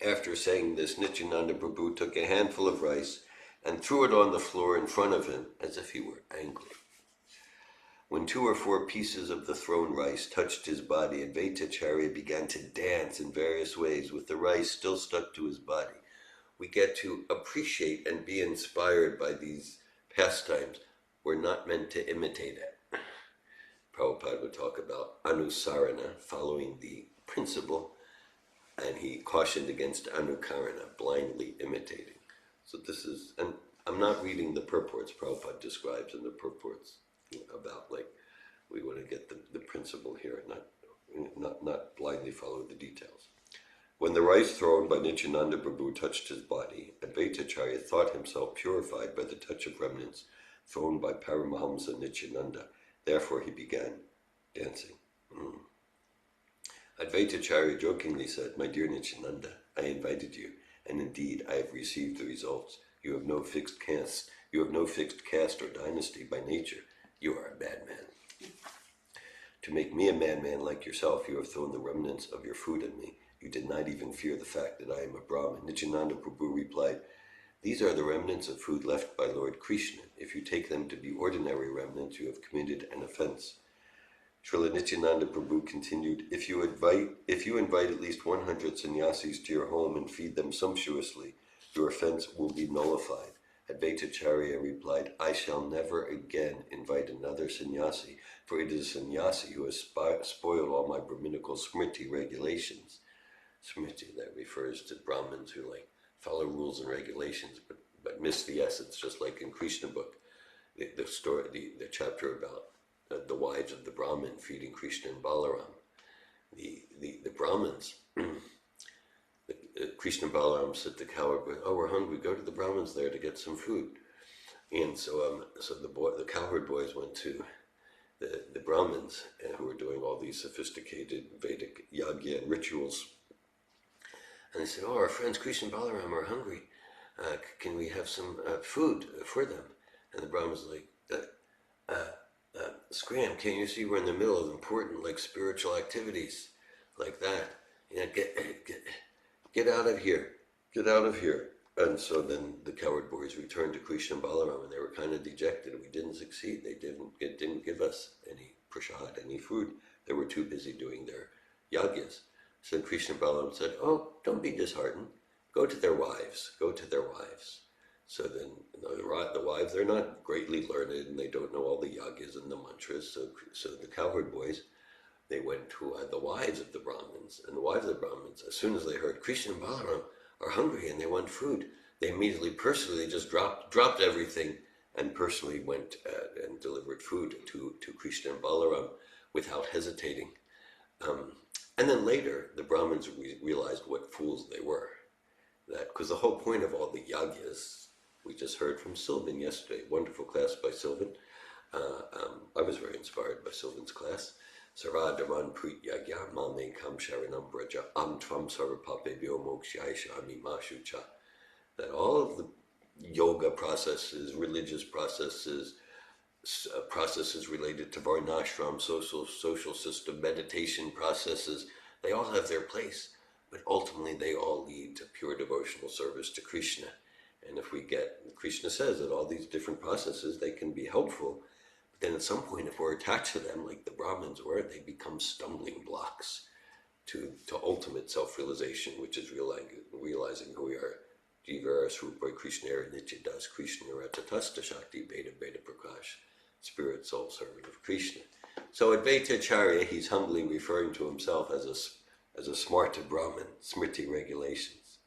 After saying this, Nityananda Prabhu took a handful of rice and threw it on the floor in front of him as if he were angry. When 2 or 4 pieces of the thrown rice touched his body, Advaita Acharya began to dance in various ways with the rice still stuck to his body. We get to appreciate and be inspired by these pastimes. We're not meant to imitate it. Prabhupada would talk about anusarana, following the principle, and he cautioned against anukarana, blindly imitating. So this is, and I'm not reading the purports Prabhupada describes in the purports about, like, we want to get the principle here, not blindly follow the details. When the rice thrown by Nityananda Prabhu touched his body, Advaita Acharya thought himself purified by the touch of remnants thrown by Paramahamsa Nityananda. Therefore he began dancing. Advaita Acharya jokingly said, "My dear Nityananda, I invited you, and indeed I have received the results. You have no fixed caste. You have no fixed caste or dynasty by nature. You are a madman. To make me a madman like yourself, you have thrown the remnants of your food at me. You did not even fear the fact that I am a Brahmin." Nityananda Prabhu replied, "These are the remnants of food left by Lord Krishna. If you take them to be ordinary remnants, you have committed an offense." Srila Nityananda Prabhu continued, If you invite at least 100 sannyasis to your home and feed them sumptuously, your offense will be nullified." Advaita Acharya replied, "I shall never again invite another sannyasi, for it is a sannyasi who has spoiled all my Brahminical smriti regulations." Smriti, that refers to Brahmins who follow rules and regulations but miss the essence, just like in Krishna book, the story, the chapter about the wives of the Brahmin feeding Krishna and Balaram. The Brahmins, Krishna and Balaram said to cowherd boys, "Oh, we're hungry, go to the Brahmins there to get some food." And so the cowherd boys went to the Brahmins who were doing all these sophisticated Vedic yagya and rituals. And they said, "Oh, our friends Krishna and Balaram are hungry. Can we have some food for them?" And the Brahmins were like, "Scram, can't you see we're in the middle of important spiritual activities like that? Get out of here. Get out of here." And so then the cowherd boys returned to Krishna and Balaram, and they were kind of dejected. We didn't succeed. They didn't give us any prasad, any food. They were too busy doing their yagyas. So Krishna and Balaram said, "Oh, don't be disheartened. Go to their wives. Go to their wives." So then the wives, they're not greatly learned, and they don't know all the yagyas and the mantras. So the cowherd boys, they went to the wives of the Brahmins. And the wives of the Brahmins, as soon as they heard Krishna and Balaram are hungry and they want food, they immediately personally just dropped everything and personally went and delivered food to Krishna and Balaram without hesitating. And then later, the Brahmins realized what fools they were. That because the whole point of all the yagyas, we just heard from Sylvan yesterday, wonderful class by Sylvan. I was very inspired by Sylvan's class. Saradaman Prit Yagya Malme Kam Sharanam Braja Am Tvam Sarvapapebhyo Mokshaishami Mashucha. That all of the yoga processes, religious processes, processes related to varnashram, social system, meditation processes, they all have their place, but ultimately they all lead to pure devotional service to Krishna. And if we Krishna says that all these different processes, they can be helpful, but then at some point, if we're attached to them, like the Brahmins were, they become stumbling blocks to ultimate self-realization, which is realizing who we are. Jivara Srupa Krishna Nityadas Krishna Ratatasta Shakti Beta Beta Prakash, spirit, soul, servant of Krishna. So Advaita Acharya, he's humbly referring to himself as a smart Brahmin, Smriti regulations.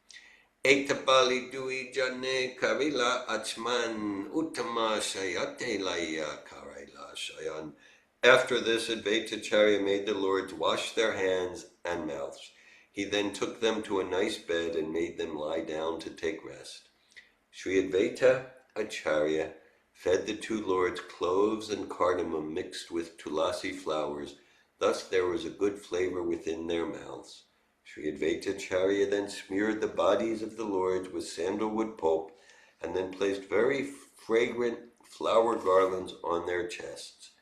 Etapali dui jane karila achman uttama shayate laya karila shayan. After this, Advaita Acharya made the Lords wash their hands and mouths. He then took them to a nice bed and made them lie down to take rest. Sri Advaita Acharya fed the two lords cloves and cardamom mixed with tulasi flowers. Thus there was a good flavor within their mouths. Sri Advaita Acharya then smeared the bodies of the lords with sandalwood pulp and then placed very fragrant flower garlands on their chests.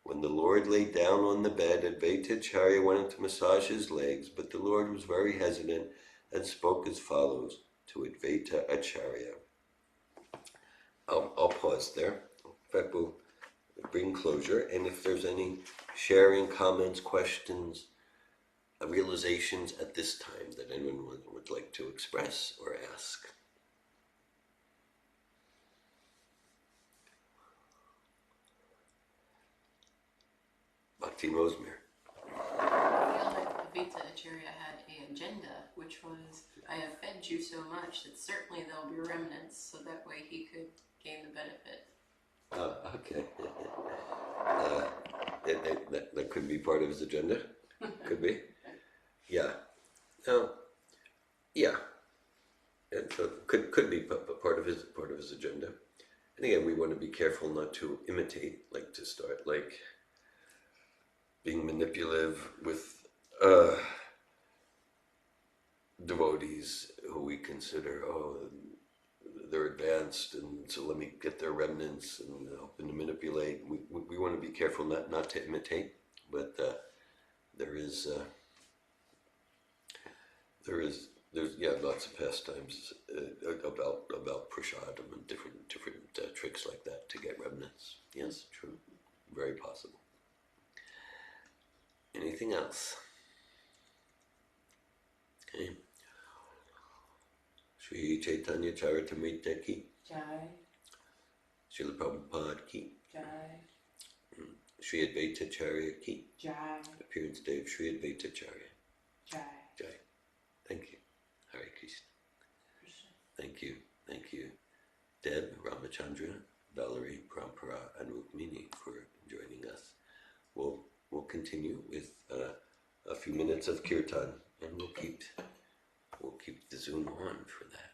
When the Lord lay down on the bed, Advaita Acharya wanted to massage his legs, but the Lord was very hesitant and spoke as follows to Advaita Acharya. I'll pause there. In fact, we'll bring closure, and if there's any sharing, comments, questions, realizations at this time that anyone would like to express or ask. Bhakti Rosemary. I feel like Advaita Acharya had an agenda, which was, I have fed you so much that certainly there'll be remnants, so that way he could gain the benefit. Okay. That could be part of his agenda. Could be. Yeah. Yeah. And so could be part of his agenda. And again, we want to be careful not to imitate, like to start like being manipulative with devotees who we consider, they're advanced, and so let me get their remnants and help them to manipulate. We want to be careful not to imitate, but there's lots of pastimes about prasadam and different tricks like that to get remnants. Yes, true, very possible. Anything else? Okay. Sri Chaitanya Charitamrita ki Jai. Srila Prabhupada ki Jai. Sri Advaita Acharya ki Jai. Appearance Day of Sri Advaita Acharya. Jai. Jai. Thank you. Hare Krishna. Thank you, Deb, Ramachandra, Valerie, Parampara, and Rukmini for joining us. We'll continue with a few minutes of kirtan, and we'll keep the Zoom on for that.